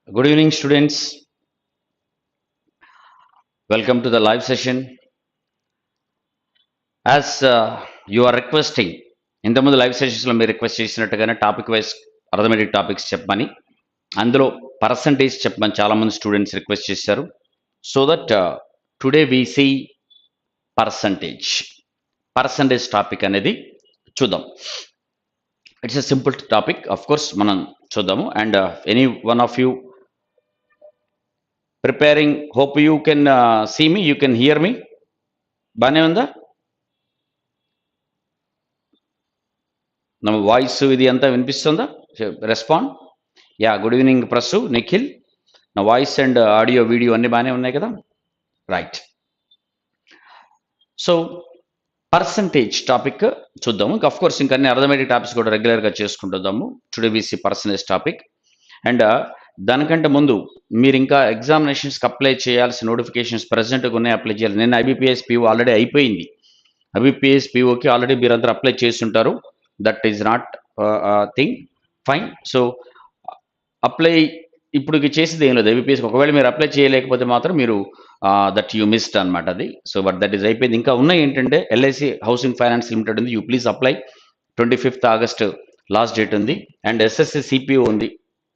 Good evening, students. Welcome to the live session. As you are requesting, ఇంతకుముందు live సెషన్స్లో మీరు request చేసినట్టుగానే topic wise arithmetic topics చెప్పమని, అందులో పర్సంటేజ్ చెప్పమని చాలామంది స్టూడెంట్స్ రిక్వెస్ట్ చేశారు. So that today we see percentage topic అనేది చూద్దాం. It's a simple topic, of course మనం చూద్దాము. And any one of you preparing, hope you can see me, you can hear me. బాగానే ఉందా నా వాయిస్? ఇది అంతా వినిపిస్తుందా? Respond. Yeah, good evening Prasu, Nikhil. నా వాయిస్ అండ్ ఆడియో వీడియో అన్నీ బాగానే ఉన్నాయి కదా? రైట్. సో పర్సంటేజ్ టాపిక్ చూద్దాము. ఇంకా అఫ్ కోర్స్ ఇంకా అన్ని అర్థమెటిక్ టాపిక్స్ కూడా రెగ్యులర్గా చేసుకుంటుందాము. Today we see percentage topic. And దానికంటే ముందు మీరు ఇంకా ఎగ్జామినేషన్స్కి అప్లై చేయాల్సిన నోటిఫికేషన్స్ ప్రజెంట్గా ఉన్నాయి, అప్లై చేయాలి. నేను IBPSPO ఆల్రెడీ అయిపోయింది. IBPSPOకి ఆల్రెడీ మీరందరూ అప్లై చేస్తుంటారు. That is not thing, fine. So apply ఇప్పుడు చేసేది ఏం లేదు IBPS. ఒకవేళ మీరు అప్లై చేయలేకపోతే మాత్రం మీరు దట్ యూ మిస్డ్ అనమాట అది. సో బట్ దట్ ఈస్ అయిపోయింది. ఇంకా ఉన్నాయి ఏంటంటే LIC హౌసింగ్ ఫైనాన్స్ లిమిటెడ్ ఉంది, you please apply. 25th August last date ఉంది. అండ్ SSC CPO ఉంది,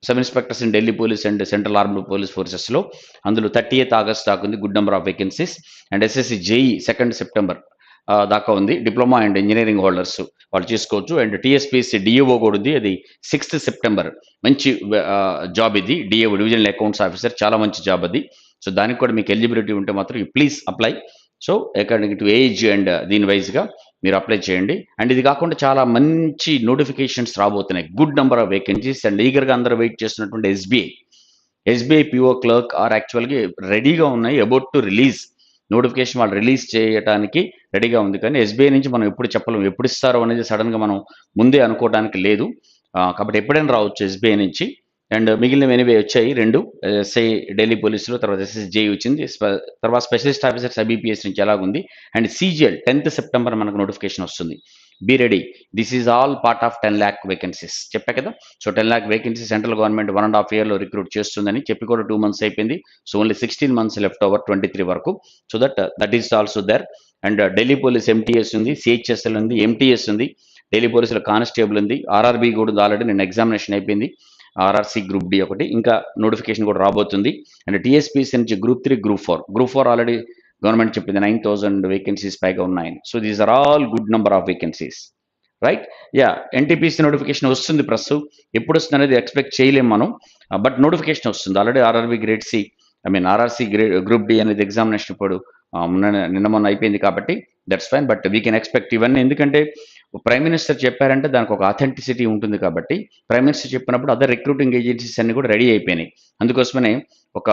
sub inspectors in Delhi police and central armed police ఫోర్సెస్లో. అందులో 30th ఆగస్ట్ దాకా ఉంది, good number of vacancies. And SSC JE 2nd September దాకా ఉంది. Diploma and engineering holders వాళ్ళు చేసుకోవచ్చు. అండ్ TSPC DAO కూడా ఉంది, అది 6th సెప్టెంబర్. మంచి జాబ్ ఇది, DAO డివిజనల్ అకౌంట్స్ ఆఫీసర్, చాలా మంచి జాబ్ అది. సో దానికి కూడా మీకు ఎలిజిబిలిటీ ఉంటే మాత్రం you please apply. So according to age and దీని వైజ్గా మీరు అప్లై చేయండి. అండ్ ఇది కాకుండా చాలా మంచి నోటిఫికేషన్స్ రాబోతున్నాయి, good number of vacancies. And ఈగర్గా అందరూ వెయిట్ చేస్తున్నటువంటి SBI PO క్లర్క్ ఆర్ యాక్చువల్గా రెడీగా ఉన్నాయి, అబౌట్ టు రిలీజ్. నోటిఫికేషన్ వాళ్ళు రిలీజ్ చేయడానికి రెడీగా ఉంది. కానీ SBI నుంచి మనం ఎప్పుడు చెప్పలేము, ఎప్పుడు ఇస్తారో అనేది సడన్గా మనం ముందే అనుకోవడానికి లేదు. కాబట్టి ఎప్పుడైనా రావచ్చు SBI నుంచి. అండ్ మిగిలినవి ఎనివే వచ్చాయి, 2 SI ఢిల్లీ పోలీసులో, తర్వాత SSJ వచ్చింది, తర్వాత స్పెషలిస్ట్ ఆఫీసర్స్ IBPS నుంచి ఎలాగుంది. అండ్ CGL 10th సెప్టెంబర్ మనకు నోటిఫికేషన్ వస్తుంది. Be ready, this is all part of 10 lakh vacancies చెప్పా కదా. So 10 lakh vacancies central government 1.5 yearలో రిక్రూట్ చేస్తుందని చెప్పి కూడా 2 months అయిపోయింది. So only 16 months left over 23 వరకు. So that is also there. And Delhi police MTS ఉంది, CHSL ఉంది, MTS ఉంది, ఢిల్లీ పోలీసులో కానిస్టేబుల్ ఉంది, RRB కూడా ఉంది. ఆల్రెడీ నేను ఎగ్జామినేషన్ అయిపోయింది, RRC గ్రూప్ D ఒకటి, ఇంకా నోటిఫికేషన్ కూడా రాబోతుంది. అండ్ TSPC నుంచి గ్రూప్ 3, గ్రూప్ 4 ఆల్రెడీ గవర్నమెంట్ చెప్పింది 9,000 వేకెన్సీస్ పైగా ఉన్నాయని. So these are all good number of vacancies, right. Yeah, NTPC notification వస్తుంది ప్రస్తుతం. ఎప్పుడు వస్తుంది అనేది ఎక్స్పెక్ట్ చేయలేము మనం, బట్ నోటిఫికేషన్ వస్తుంది. Already RRB grade C, RRC group D అనేది ఎగ్జామినేషన్ ఇప్పుడు నిన్న మొన్న అయిపోయింది కాబట్టి that's fine. But we can expect ఇవన్నీ, ఎందుకంటే ప్రైమ్ మినిస్టర్ చెప్పారంటే దానికి ఒక అథెంటిసిటీ ఉంటుంది కాబట్టి. ప్రైమ్ మినిస్టర్ చెప్పినప్పుడు అదర్ రిక్రూటింగ్ ఏజెన్సీస్ అన్ని కూడా రెడీ అయిపోయినాయి. అందుకోసమనే ఒక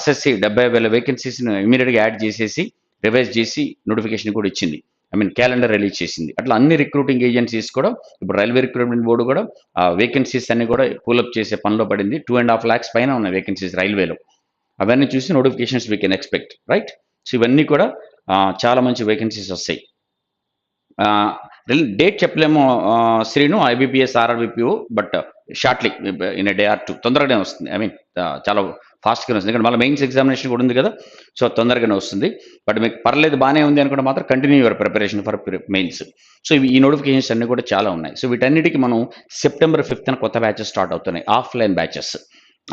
SSC 70,000 వేకెన్సీస్ని ఇమీడియట్గా యాడ్ చేసేసి రివైజ్ చేసి నోటిఫికేషన్ కూడా ఇచ్చింది, క్యాలెండర్ రిలీజ్ చేసింది. అట్లా అన్ని రిక్రూటింగ్ ఏజెన్సీస్ కూడా ఇప్పుడు రైల్వే రిక్రూట్మెంట్ బోర్డు కూడా వేకెన్సీస్ అన్ని కూడా పూలప్ చేసే పనిలో పడింది. 2.5 lakhs పైన ఉన్నాయి వేకెన్సీస్ రైల్వేలో. అవన్నీ చూసి notifications we can expect, right. So ఇవన్నీ కూడా చాలా మంచి వేకెన్సీస్ వస్తాయి. డేట్ చెప్పలేము Srinu, IBPSRRBPO, but shortly in a day or 2 తొందరగానే వస్తుంది. చాలా ఫాస్ట్గానే వస్తుంది, ఎందుకంటే మళ్ళీ మెయిన్స్ ఎగ్జామినేషన్ కూడా ఉంది కదా. సో తొందరగానే వస్తుంది. బట్ మీకు పర్లేదు, బాగానే ఉంది అనుకుంటే మాత్రం continue your preparation for mains. So ఈ నోటిఫికేషన్స్ అన్నీ కూడా చాలా ఉన్నాయి. సో వీటన్నిటికీ మనం September 5th కొత్త బ్యాచెస్ స్టార్ట్ అవుతున్నాయి, offline batches.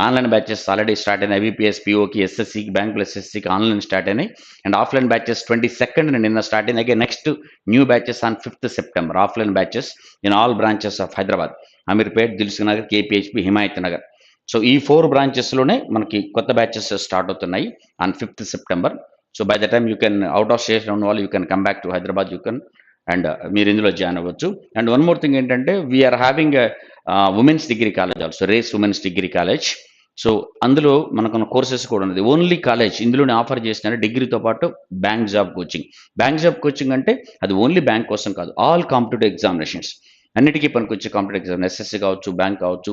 Online batches already start అయినాయి, IBPSPOకి, SSCకి, బ్యాంకులు SSCకి ఆన్లైన్ స్టార్ట్ అయినాయి. అండ్ ఆఫ్లైన్ బ్యాచెస్ 22nd నిన్న స్టార్ట్ అయినాయి. Again next new batches on 5th September, offline batches in all branches of Hyderabad, Ameerpet, Dilsukhnagar, KPHP, Himayat Nagar. So ఈ 4 బ్రాంచెస్లోనే మనకి కొత్త బ్యాచెస్ స్టార్ట్ అవుతున్నాయి on 5th September. So by the time you can, out of station ఉన్న వాళ్ళు you can come back to Hyderabad, you can, and మీరు ఇందులో join అవ్వచ్చు. అండ్ వన్ మోర్ థింగ్ ఏంటంటే, we're having women's degree college also, race women's degree college. So అందులో మనకున్న courses కూడా ఉన్నది, ఓన్లీ కాలేజ్ ఇందులోనే ఆఫర్ చేసిన డిగ్రీతో పాటు బ్యాంక్ జాబ్ కోచింగ్ అంటే అది ఓన్లీ బ్యాంక్ కోసం కాదు, ఆల్ కాంపిటేటివ్ ఎగ్జామినేషన్స్ అన్నిటికీ పనికొచ్చే కాంపిటేటివ్ ఎగ్జామ్, SSC కావచ్చు, బ్యాంక్ కావచ్చు,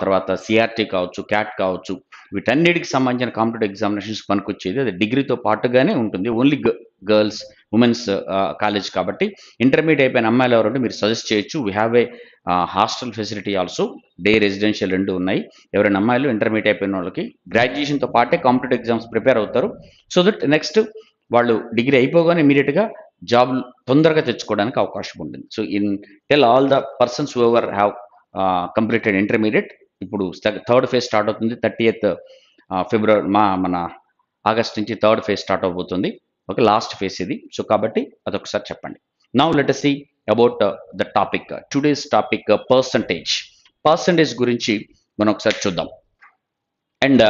తర్వాత CRT కావచ్చు, CAT కావచ్చు, వీటన్నిటికి సంబంధించిన కాంపిటేటివ్ ఎగ్జామినేషన్స్ పనికొచ్చేది అది డిగ్రీతో పాటుగానే ఉంటుంది. ఓన్లీ గర్ల్స్ ఉమెన్స్ కాలేజ్ కాబట్టి ఇంటర్మీడియట్ అయిపోయిన అమ్మాయిలు ఎవరంటే మీరు సజెస్ట్ చేయొచ్చు. We have a hostel facility also, day residential 2 ఉన్నాయి. ఎవరైనా అమ్మాయిలు ఇంటర్మీడియట్ అయిపోయిన వాళ్ళకి గ్రాడ్యుయేషన్తో పాటే కాంపిటేటివ్ ఎగ్జామ్స్ ప్రిపేర్ అవుతారు. సో దట్ నెక్స్ట్ వాళ్ళు డిగ్రీ అయిపోగానే ఇమీడియట్గా జాబ్ తొందరగా తెచ్చుకోవడానికి అవకాశం ఉంటుంది. So in tell all the persons who ever have completed intermediate, ఇప్పుడు థర్డ్ ఫేజ్ స్టార్ట్ అవుతుంది. 30th ఫిబ్రవరి మన ఆగస్ట్ నుంచి థర్డ్ ఫేజ్ స్టార్ట్ అవబోతుంది. ఓకే, లాస్ట్ ఫేజ్ ఇది. సో కాబట్టి అదొకసారి చెప్పండి. Now let us see about the topic. Today's topic percentage గురించి మనం ఒకసారి చూద్దాం. And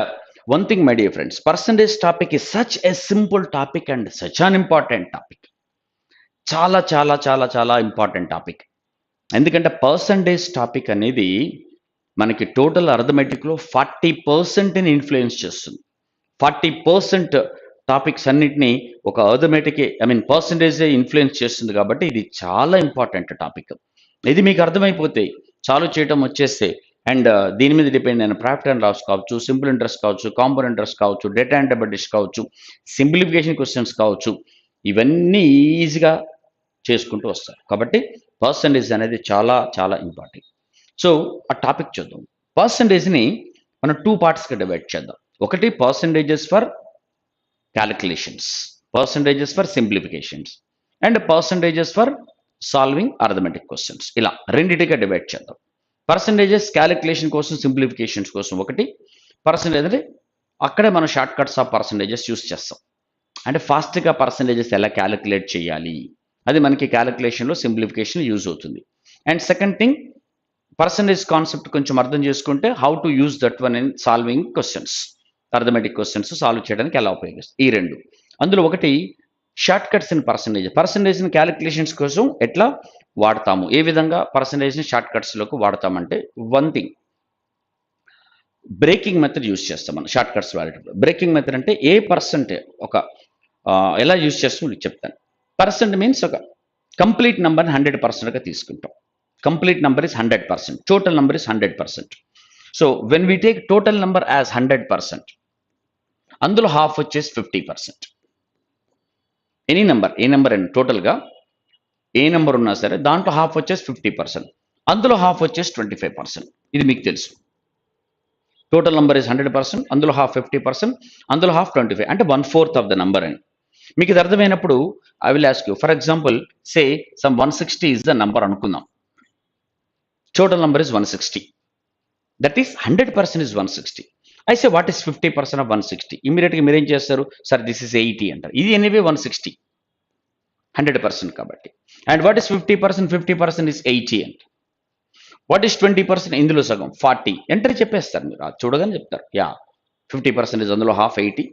one thing my dear friends, percentage topic is such a simple topic and such an important topic. చాలా చాలా చాలా చాలా ఇంపార్టెంట్ టాపిక్. ఎందుకంటే పర్సంటేజ్ టాపిక్ అనేది మనకి టోటల్ అర్థమెటిక్లో 40%ని ఇన్ఫ్లుయెన్స్ చేస్తుంది. 40% టాపిక్స్ అన్నిటినీ ఒక అర్థమెటిక్ పర్సంటేజే ఇన్ఫ్లుయెన్స్ చేస్తుంది. కాబట్టి ఇది చాలా ఇంపార్టెంట్ టాపిక్. ఇది మీకు అర్థమైపోతే చాలు, చేయటం వచ్చేస్తే అండ్ దీని మీద డిపెండ్ అయిన ప్రాఫిట్ అండ్ లాస్ కావచ్చు, సింపుల్ ఇంట్రెస్ట్ కావచ్చు, కాంపౌండ్ ఇంట్రెస్ట్ కావచ్చు, డేటా అండ్ డెబిట్స్ కావచ్చు, సింప్లిఫికేషన్ క్వశ్చన్స్ కావచ్చు, ఇవన్నీ ఈజీగా చేసుకుంటూ వస్తారు. కాబట్టి పర్సంటేజ్ అనేది చాలా చాలా ఇంపార్టెంట్. సో ఆ టాపిక్ చూద్దాం. పర్సంటేజ్ని మనం 2 పార్ట్స్గా డివైడ్ చేద్దాం. ఒకటి percentages for calculations, percentages for simplifications and percentages for solving arithmetic questions. ఇలా రెండింటిగా డివైడ్ చేద్దాం. పర్సంటేజెస్ క్యాలిక్యులేషన్ కోసం, సింప్లిఫికేషన్స్ కోసం ఒకటి. పర్సంటేజ్ అంటే అక్కడే మనం short cuts off percentages use చేస్తాం. అంటే ఫాస్ట్గా పర్సంటేజెస్ ఎలా క్యాలిక్యులేట్ చేయాలి, అది మనకి క్యాలిక్యులేషన్లో సింప్లిఫికేషన్ యూజ్ అవుతుంది. And second thing, percentage concept కొంచెం అర్థం చేసుకుంటే how to use that one in solving questions, arithmetic questions solve చేయడానికి ఎలా ఉపయోగిస్తుంది. ఈ రెండు. అందులో ఒకటి షార్ట్ కట్స్ ఇన్ పర్సంటేజ్ని క్యాలిక్యులేషన్స్ కోసం ఎట్లా వాడతాము, ఏ విధంగా పర్సంటేజ్ని షార్ట్ కట్స్లోకి వాడతామంటే, one thing breaking method use చేస్తాం మనం షార్ట్ కట్స్ వాడేటప్పుడు. బ్రేకింగ్ మెథడ్ అంటే ఏ పర్సెంట్ ఎలా యూజ్ చేస్తాం మీకు చెప్తాను. పర్సెంట్ మీన్స్ ఒక కంప్లీట్ నెంబర్ని 100%గా తీసుకుంటాం. Complete number is 100%, total number is 100%. So when we take total number as 100%, అందులో హాఫ్ వచ్చేసి 50%. ఎనీ నెంబర్, ఏ నెంబర్ అయినా టోటల్గా ఏ నెంబర్ ఉన్నా సరే దాంట్లో హాఫ్ వచ్చేసి 50%, అందులో హాఫ్ వచ్చేసి 25%. ఇది మీకు తెలుసు. టోటల్ నెంబర్ ఇస్ 100%, అందులో హాఫ్ 50%, అందులో హాఫ్ 25, అంటే 1/4 ఆఫ్ ద నెంబర్ అని. మీకు ఇది అర్థమైనప్పుడు I will ask you, for example say some 160 is the number అనుకుందాం. Total number is 160, that is 100% is 160. I say what is 50% of 160? ఇమీడియట్గా మీరేం చేస్తారు, సార్ దిస్ ఇస్ 80 అంటారు. ఇది ఎనీవే 160, 100% కాబట్టి. And what is 50%? 50% ఇస్ 80 అంట. What is 20%? ఇందులో సగం 40. ఎంటర్ చెప్పేస్తారు మీరు, అది చూడగానే చెప్తారు. యా, 50% ఇస్ అందులో హాఫ్ 80,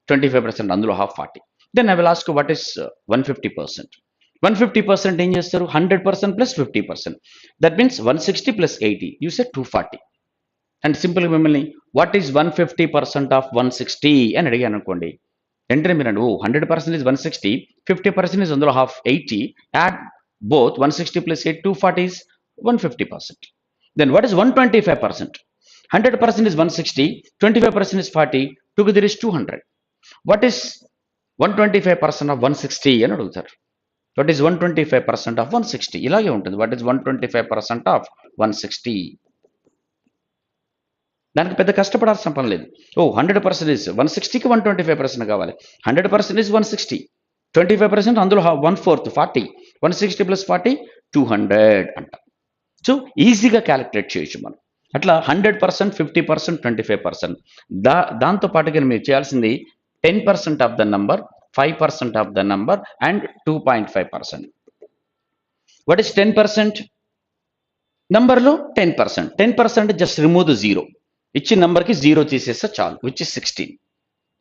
25% అందులో half 40. Then I will ask what is 150%? 150% ఏం చేస్తారు, 100% plus 50%. That means 160 plus 80, you say 240. And సింపుల్గా మిమ్మల్ని వాట్ ఈస్ 150% ఆఫ్ 160 అని అడిగాను అనుకోండి, వెంటనే మీరు 100% ఇస్ 160, 50% ఇస్ అందులో half 80, add both 160 plus 8, 240 is 150%. Then what is 125%? 100% is 160, 25% is 40, together is 200. What is 125% of 160 అని అడుగుతారు. What is 125% of 160? ఇలాగే ఉంటుంది. What is 125% of 160? దానికి పెద్ద కష్టపడాల్సిన పని లేదు. 100% ఇస్ 160కి 125% కావాలి. 100% ఇస్ 160, 25% అందులో 1/4 40, 160 ప్లస్ 40 200 అంట. సో ఈజీగా క్యాలిక్యులేట్ చేయొచ్చు మనం. అట్లా 100%, 50%, 25%. దాంతో పాటుగా మీరు చేయాల్సింది 10% of the number, 5% of the number and 2.5%. What is 10%? నంబర్లో 10%. 10% జస్ట్ రిమూవ్ ద జీరో. ఇచ్చిన నెంబర్కి జీరో తీసేస్తే చాలు, విచ్ ఇస్ 16.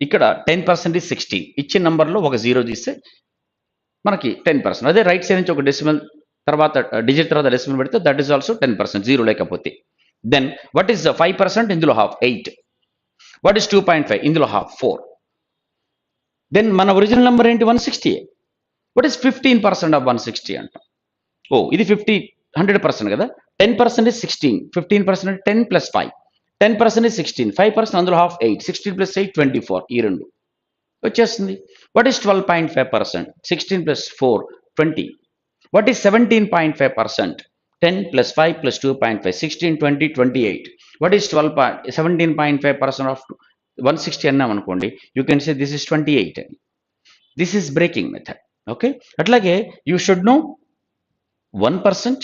ఇక్కడ 10% ఇస్ 16. ఇచ్చిన నెంబర్లో ఒక జీరో తీస్తే మనకి 10%. అదే రైట్ సైడ్ నుంచి ఒక డెసిమల్ తర్వాత డిజిట్ తర్వాత డెసిమల్ పెడితే దట్ ఈస్ ఆల్సో 10%, జీరో లేకపోతే. Then what is 5%? ఇందులో హాఫ్ 8. What is 2.5? ఇందులో హాఫ్ 4. దెన్ మన ఒరిజినల్ నెంబర్ ఏంటి? 160. వాట్ ఈస్ 15% ఆఫ్ 160 అంట. ఇది 100% కదా. 10% ఇస్ 16, 15% 10 ప్లస్ 5, 10% ఇస్ 16, 5% అందులో హాఫ్ 8, 16 ప్లస్ 8 24. ఈ రెండు వచ్చేస్తుంది. What is 12.5%? 16 plus 4 20. What is 17.5%? 10 plus 5 plus 2.5 16 20 28. What is 17.5% of 160 అన్నాం అనుకోండి, you can say this is 28 అని. This is breaking method. Okay, అట్లాగే యూ షుడ్ నో 1%,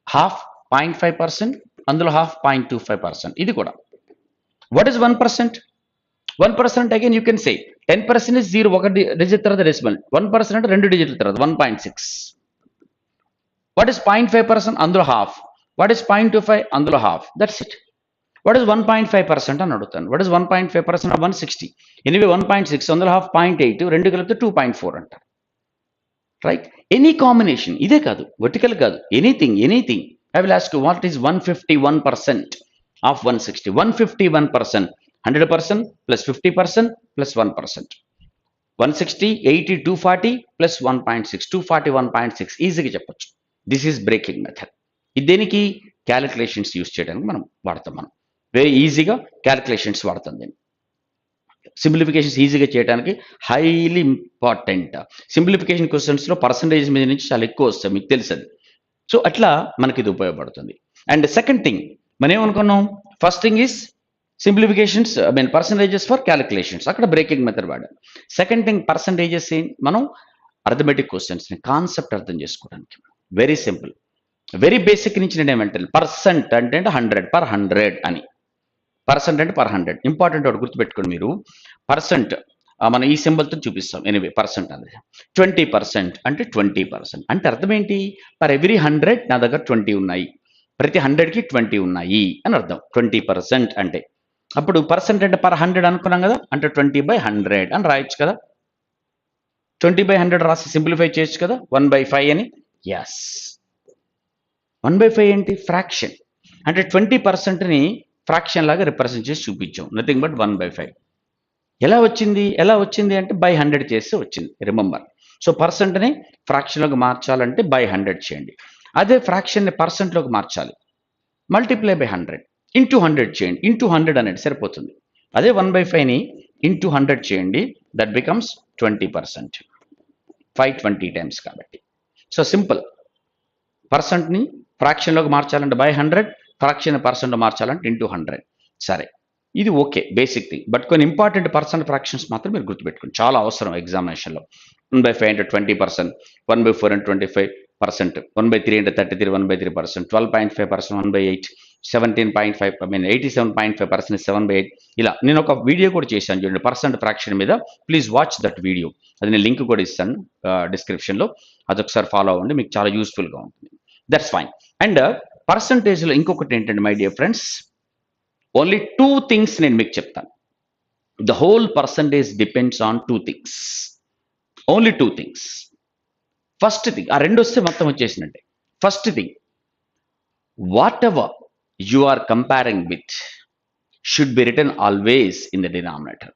హాఫ్ 0.5%, అందులో హాఫ్ 0.25%. ఇది కూడా. What is 1%? 1% again you can say 10% is 0, ఒక digit తర్వాత decimal. 1% అంటే 2 డిజిట్ల తర్వాత 1.6. What is 0.5%? అందులో హాఫ్. What is 0.25? అందులో half. That's it. What is 1.5% అని అడుగుతాను. What is 1.5% of 160? ఎనీవే 1.6 అందులో హాఫ్ 0.8, రెండు కలిపితే 2.4 అంట. రైట్? Any combination. ఇదే కాదు, వర్టికల్ కాదు, anything. I will ask you what is 151% of 160? 151%, 100% plus 50% plus 1%. 160, 80, 240 plus 1.6, 241.6 ఈజీగా చెప్పొచ్చు. This is breaking method. ఇది దేనికి? క్యాలిక్యులేషన్స్ యూస్ చేయడానికి మనం వాడతాం. వెరీ ఈజీగా క్యాలిక్యులేషన్స్ వాడతాం దీన్ని. సింప్లిఫికేషన్స్ ఈజీగా చేయడానికి హైలీ ఇంపార్టెంట్. సింప్లిఫికేషన్ క్వశ్చన్స్లో పర్సంటేజ్ మీద నుంచి చాలా ఎక్కువ వస్తాయి, మీకు తెలుసు అది. సో అట్లా మనకి ఇది ఉపయోగపడుతుంది. అండ్ సెకండ్ థింగ్ మనం ఏమనుకున్నాం? First thing is simplifications, percentages for calculations, అక్కడ బ్రేకింగ్ మెథడ్ వాడాం. సెకండ్ థింగ్ పర్సంటేజెస్ మనం అర్థమెటిక్ క్వశ్చన్స్ని కాన్సెప్ట్ అర్థం చేసుకోవడానికి వెరీ సింపుల్, వెరీ బేసిక్ నుంచి నేను ఏమంటాను, పర్సెంట్ అంటే 100 per 100 అని. పర్సెంట్ అంటే per 100. ఇంపార్టెంట్ ఒకటి గుర్తుపెట్టుకోండి మీరు. పర్సెంట్ మనం ఈ సింబల్తో చూపిస్తాం. ఎనివే పర్సెంట్ అనేది 20% అంటే 20% అంటే అర్థం ఏంటి? పర్ ఎవ్రీ 100 నా దగ్గర 20 ఉన్నాయి, ప్రతి 100కి 20 ఉన్నాయి అని అర్థం 20% అంటే. అప్పుడు పర్సెంట్ అంటే per 100 అనుకున్నాం కదా, అంటే 20/100 అని రాయొచ్చు కదా. 20/100 రాసి సింప్లిఫై చేయొచ్చు కదా, 1/5 అని. ఎస్, 1/5 ఏంటి? ఫ్రాక్షన్. అంటే 20%ని ఫ్రాక్షన్ లాగా రిప్రజెంట్ చేసి చూపించాం, నథింగ్ బట్ 1/5. ఎలా వచ్చింది అంటే బై 100 చేస్తే వచ్చింది. రిమెంబర్, సో పర్సెంట్ని ఫ్రాక్షన్లోకి మార్చాలంటే బై 100 చేయండి. అదే ఫ్రాక్షన్ని పర్సెంట్లోకి మార్చాలి, మల్టిప్లై బై 100 ఇంటూ 100 చేయండి. ఇంటూ 100 అనేది సరిపోతుంది. అదే 1/5ని ఇంటూ 100 చేయండి, దట్ బికమ్స్ 20%. 520 టైమ్స్ కాబట్టి. So simple. పర్సెంట్ని ఫ్రాక్షన్లోకి మార్చాలంటే బై 100, ఫ్రాక్షన్ పర్సెంట్లో మార్చాలంటే ఇంటూ 100. సరే, ఇది ఓకే, బేసిక్ థింగ్. బట్ కొన్ని ఇంపార్టెంట్ పర్సెంట్ ఫ్రాక్షన్స్ మాత్రం మీరు గుర్తుపెట్టుకోండి, చాలా అవసరం ఎగ్జామినేషన్లో. 1/5 అంటే 20%, 1/4 అంటే 25%, 1/3 అంటే 33, 1/3%, 12.5% 1/8, 17.5 87.5% 7/8. ఇలా నేను ఒక వీడియో కూడా చేశాను చూడండి పర్సెంట్ ఫ్రాక్షన్ మీద. Please watch that video. అది నేను లింక్ కూడా ఇస్తాను డిస్క్రిప్షన్లో. అదొకసారి ఫాలో అవ్వండి, మీకు చాలా యూస్ఫుల్గా ఉంటుంది. That's fine. అండ్ పర్సంటేజ్లో ఇంకొకటి ఏంటంటే my dear friends, only 2 things నేను మీకు చెప్తాను. The whole percentage depends on 2 things, only 2 things. First thing, ఆ రెండు వస్తే మొత్తం వచ్చేసినట్టే. First thing, whatever you are comparing with should be written always in the denominator.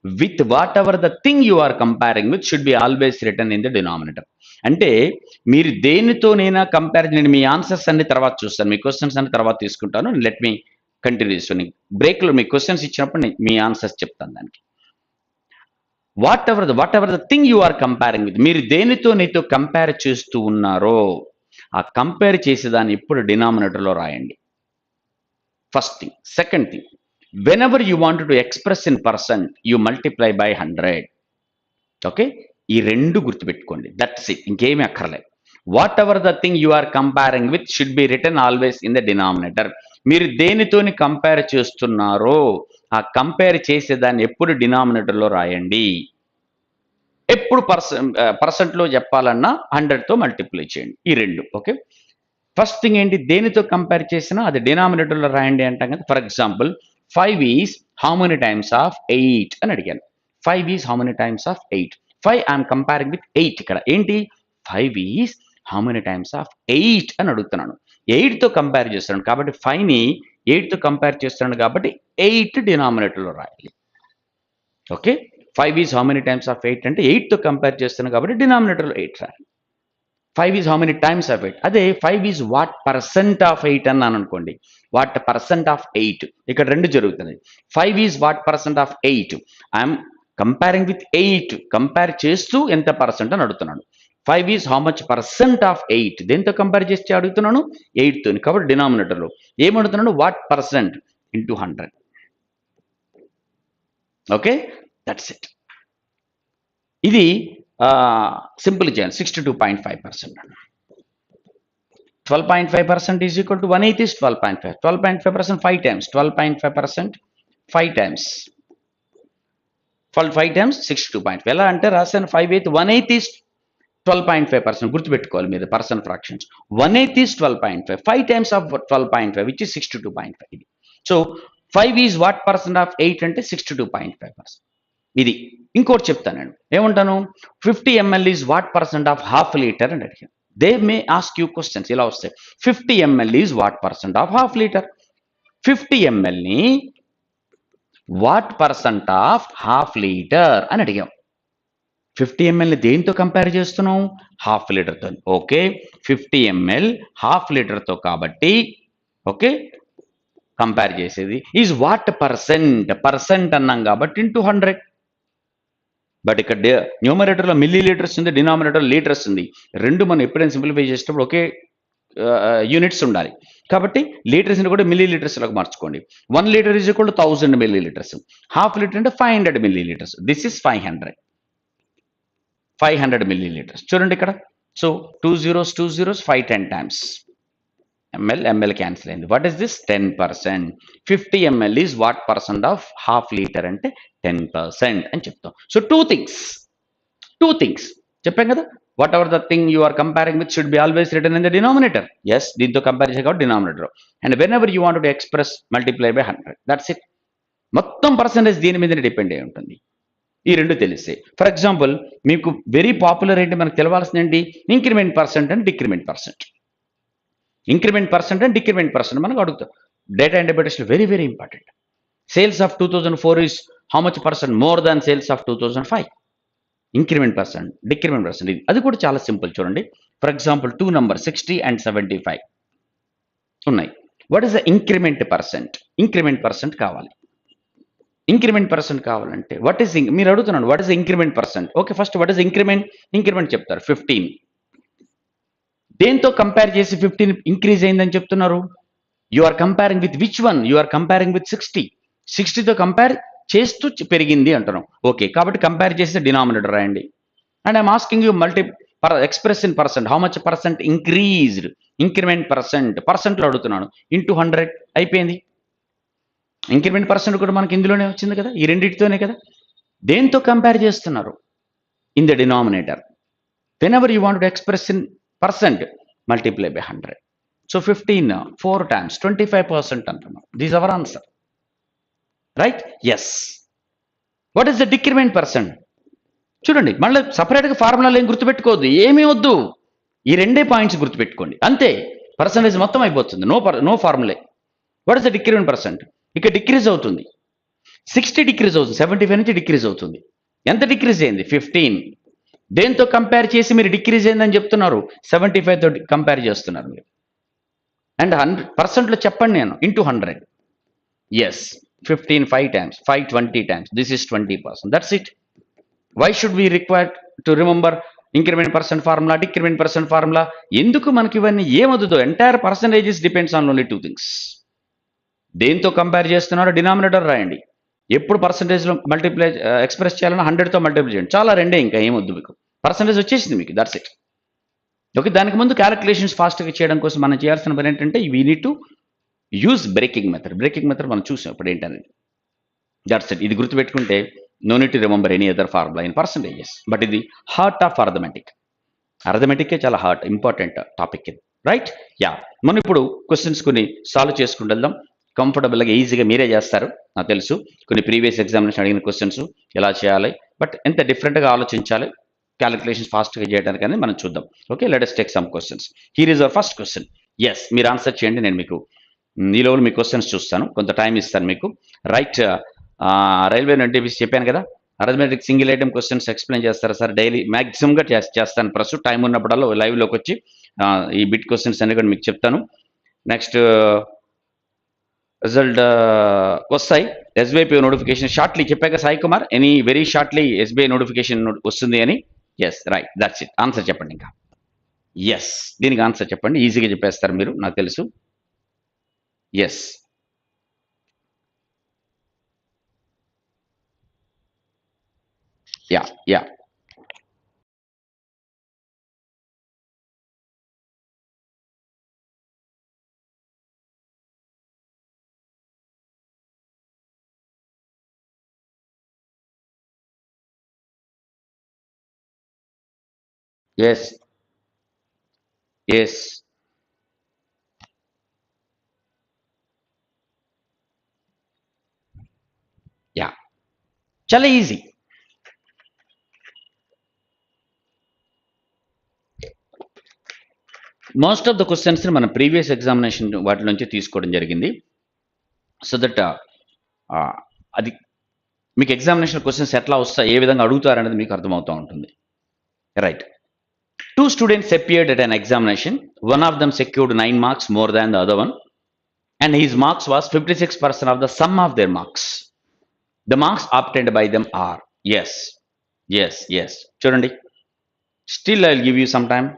With whatever the thing you are comparing with should be always written in the denominator. అంటే మీరు దేనితోనైనా compare, నేను మీ answers అన్ని తర్వాత చూస్తాను, మీ questions అన్ని తర్వాత తీసుకుంటాను. Let me continue. బ్రేక్లో మీ క్వశ్చన్స్ ఇచ్చినప్పుడు మీ ఆన్సర్స్ చెప్తాను దానికి. Whatever the thing you are comparing with, మీరు దేనితో కంపేర్ చేస్తూ ఉన్నారో ఆ కంపేర్ చేసేదాన్ని ఇప్పుడు డినామినేటర్లో రాయండి. First thing. Second thing, whenever you want to express in percent, you multiply by 100. Okay, ఈ రెండు గుర్తుపెట్టుకోండి. దట్స్ ఇట్, ఇంకేమీ అక్కర్లేదు. Whatever the thing you are comparing with should be written always in the denominator. మీరు దేనితోని compare చేస్తున్నారో ఆ compare చేసేదాన్ని ఎప్పుడు డినామినేటర్లో రాయండి. ఎప్పుడు పర్సెంట్లో చెప్పాలన్నా 100తో మల్టిప్లై చేయండి. ఈ రెండు. ఓకే, ఫస్ట్ థింగ్ ఏంటి? దేనితో కంపేర్ చేసినా అది డినామినేటర్లో రాయండి అంటాం కదా. For example 5 is how many times of 8 అని అడిగాను. 5 is how many times of 8. 5 I'm comparing with 8. ఇక్కడ ఏంటి? 5 is how many times of 8 అని అడుగుతున్నాను. 8తో కంపేర్ చేస్తున్నాను కాబట్టి 5ని 8తో కంపేర్ చేస్తున్నాను కాబట్టి 8 డినామినేటర్లో రాయాలి. Okay, 5 is how many times of 8 అంటే 8తో కంపేర్ చేస్తున్నాను కాబట్టి డినామినేటర్లో 8 రాయాలి. 5 is how many times of 8. అదే 5 ఈజ్ వాట్ పర్సెంట్ ఆఫ్ 8 అన్నాను అనుకోండి, వాట్ పర్సెంట్ ఆఫ్ 8. ఇక్కడ రెండు జరుగుతుంది. 5 is what percent of 8. I'm comparing with 8 compare చేస్తూ ఎంత పర్సెంట్ అని అడుగుతున్నాడు. 5 is how much percent of 8 దేంతో కంపేర్ చేసి అడుగుతున్నాను 8తో. కాబట్టి డినామినేటర్లో ఏమడుగుతున్నాను what percent into 100. Okay, that's it. ఇది సింపుల్ చేయండి. 62.5%. 12.5% is equal to 1/8 is 12.5. 12.5% 5 times. 12.5% 5 times. 5 times 62.5. ఎలా అంటే రాశాను 5/8 1/8 is 12.5%. గుర్తుపెట్టుకోవాలి మీరు person fractions. 1/8 is 12.5. 5 times of 12.5 which is 62.5. So 5 is what percent of 8 అంటే 62.5%. ఇది ఇంకోటి చెప్తాను నేను ఏమంటాను 50 ml is what percent of half liter అని అడిగాను. They may ask you questions ఇలా వస్తాయి. 50 ml is what percent of half liter. 50 ml ని what percent of half litre అని అడిగాం. 50 ml ని దేంతో కంపేర్ చేస్తున్నాం హాఫ్ లీటర్తో. ఓకే, 50 ml హాఫ్ లీటర్తో కాబట్టి ఓకే కంపేర్ చేసేది ఈజ్ వాట్ పర్సెంట్ అన్నాం కాబట్టి ఇంటూ 100. బట్ ఇక్కడ న్యూమరేటర్లో మిల్లీ లీటర్స్ ఉంది, డినామినేటర్ లీటర్స్ ఉంది. రెండు మనం ఎప్పుడైనా సింప్లిఫై చేసేటప్పుడు ఒకే యూనిట్స్ ఉండాలి. కాబట్టి లీటర్స్ని కూడా మిల్లీ లీటర్స్లోకి మార్చుకోండి. 1 litre is equal to 1000 millilitres. Half litre అంటే 500 millilitres. This is 500 millilitres. చూడండి ఇక్కడ. So 2 zeros 2 zeros 5 10 times. ml cancel అయింది. What is this 10%. 50 ml is what percent of half litre అంటే 10% అని చెప్తాం. So two things చెప్పాం కదా. Whatever the thing you are comparing with should be always written in the denominator. Yes, దీంతో compare చేసి కాబట్టి denominator. And whenever you want to express multiply by 100. That's it. మొత్తం percentage దీని మీదనే depend అయి ఉంటుంది. ఈ రెండు తెలిసే. ఫర్ ఎగ్జాంపుల్ మీకు వెరీ పాపులర్ ఏంటి మనకు తెలవాల్సింది ఏంటి increment percent and decrement percent. Increment percent and decrement percent మనకు అడుగుతాం. డేటా అండ్ డెబిటెస్లో very very important. Sales of 2004 is how much percent more than sales of 2005. Increment percent decrement percent అది కూడా చాలా సింపుల్. చూడండి ఫర్ ఎగ్జాంపుల్ 2 numbers 60 and 75 ఉన్నాయి. What is the increment percent? Increment percent కావాలి. Increment percent కావాలంటే what is మీరు అడుగుతున్నాను what is increment percent. Okay, first what is increment చెప్తారు. 15 దేంతో కంపేర్ చేసి 15 ఇంక్రీజ్ అయిందని చెప్తున్నారు. You are comparing with which one? You are comparing with 60తో కంపేర్ చేస్తూ పెరిగింది అంటున్నాం. ఓకే, కాబట్టి కంపేర్ చేస్తే డినామినేటర్ రాయండి. And I'm asking you express in percent how much percent increased. Increment పర్సెంట్లో అడుగుతున్నాను ఇంటూ 100 అయిపోయింది. ఇంక్రిమెంట్ పర్సెంట్ కూడా మనకి ఇందులోనే వచ్చింది కదా, ఈ రెండింటితోనే కదా. దేంతో కంపేర్ చేస్తున్నారు? In the denominator. Whenever you want to express in percent multiply by 100. So 15 4 times 25% అంటున్నాం. This our answer, right? Yes. What is the decrement percent? చూడండి మళ్ళీ సపరేట్గా ఫార్ములాలు ఏం గుర్తుపెట్టుకోవద్దు, ఏమీ వద్దు. ఈ రెండే పాయింట్స్ గుర్తుపెట్టుకోండి అంతే. పర్సంటేజ్ మొత్తం అయిపోతుంది. No formulae. What is the decrement percent? ఇక డిక్రీజ్ అవుతుంది. 60 డిక్రీజ్ అవుతుంది, 75 నుంచి డిక్రీజ్ అవుతుంది. ఎంత డిక్రీజ్ అయింది? 15. దేంతో కంపేర్ చేసి మీరు డిక్రీజ్ అయిందని చెప్తున్నారు? 75తో కంపేర్ చేస్తున్నారు మీరు. అండ్ 100%లో చెప్పండి నేను into 100. Yes, 15 5 times, 5 20 times. This is 20%. That's it. Why should we require to remember increment percent formula, decrement percent formula? ఎందుకు మనకి ఇవన్నీ ఏమవుతుందో? Entire percentages depends on only 2 things. దేంతో కంపేర్ చేస్తున్నారో డినామినేటర్ రాయండి. ఎప్పుడు పర్సంటేజ్లో మల్టిప్లై ఎక్స్ప్రెస్ చేయాలన్నా 100తో మల్టిప్లై చేయండి. చాలా రెండే, ఇంకా ఏమొద్దు మీకు. పర్సంటేజ్ వచ్చేసింది మీకు. That's it. ఓకే, దానికి ముందు క్యాలిక్యులేషన్స్ ఫాస్ట్గా చేయడం కోసం మనం చేయాల్సిన పని ఏంటంటే we need to use breaking method మనం చూసాం ఇప్పుడు ఏంటనేది. That's it. ఇది గుర్తుపెట్టుకుంటే no need to remember any other formula in percentages. But ఇది హార్ట్ ఆఫ్ అర్థమెటిక్కే చాలా ఇంపార్టెంట్ టాపిక్ ఇది, రైట్? యా, మనం ఇప్పుడు క్వశ్చన్స్ కొన్ని సాల్వ్ చేసుకుంటూ వెళ్దాం. కంఫర్టబుల్గా ఈజీగా మీరే చేస్తారు నాకు తెలుసు. కొన్ని ప్రీవియస్ ఎగ్జామినేషన్ అడిగిన క్వశ్చన్స్ ఎలా చేయాలి, బట్ ఎంత డిఫరెంట్గా ఆలోచించాలి క్యాలిక్యులేషన్స్ ఫాస్ట్గా చేయడానికి అనేది మనం చూద్దాం. Okay, let us take some questions. Here is our first question. Yes, మీరు ఆన్సర్ చేయండి. నేను మీకు ఈ లెవెల్ మీ క్వశ్చన్స్ చూస్తాను, కొంత టైం ఇస్తాను మీకు. రైట్, రైల్వే నోటిఫికేషన్ చెప్పాను కదా, arithmetic single item questions explain చేస్తారా సార్? డైలీ మ్యాక్సిమంగా చేస్తాను. ప్రస్తుతం టైం ఉన్నప్పుడల్లా లైవ్లోకి వచ్చి ఈ బిట్ క్వశ్చన్స్ అన్ని కూడా మీకు చెప్తాను. నెక్స్ట్ రిజల్ట్ వస్తాయి. ఎస్బీఐపీఓ నోటిఫికేషన్ షార్ట్లీ చెప్పాక Sai Kumar, any very shortly SBI notification వస్తుంది అని. Yes, right, that's it. Answer చెప్పండి ఇంకా. ఎస్, దీనికి ఆన్సర్ చెప్పండి, ఈజీగా చెప్పేస్తారు మీరు, నాకు తెలుసు. Yes, yeah yeah yes yes yeah, చాలా easy. Most of the questions మన ప్రీవియస్ ఎగ్జామినేషన్ వాటి నుంచి తీసుకోవడం జరిగింది. సో దట్ అది మీకు ఎగ్జామినేషన్ క్వశ్చన్స్ ఎట్లా వస్తాయి, ఏ విధంగా అడుగుతారనేది మీకు అర్థమవుతూ ఉంటుంది. Right. Two students appeared at an examination. One of them secured 9 marks more than the other one, and his marks was 56% of the sum of their marks. The marks obtained by them are, yes, yes, yes. Chudandi. Still, I'll give you some time.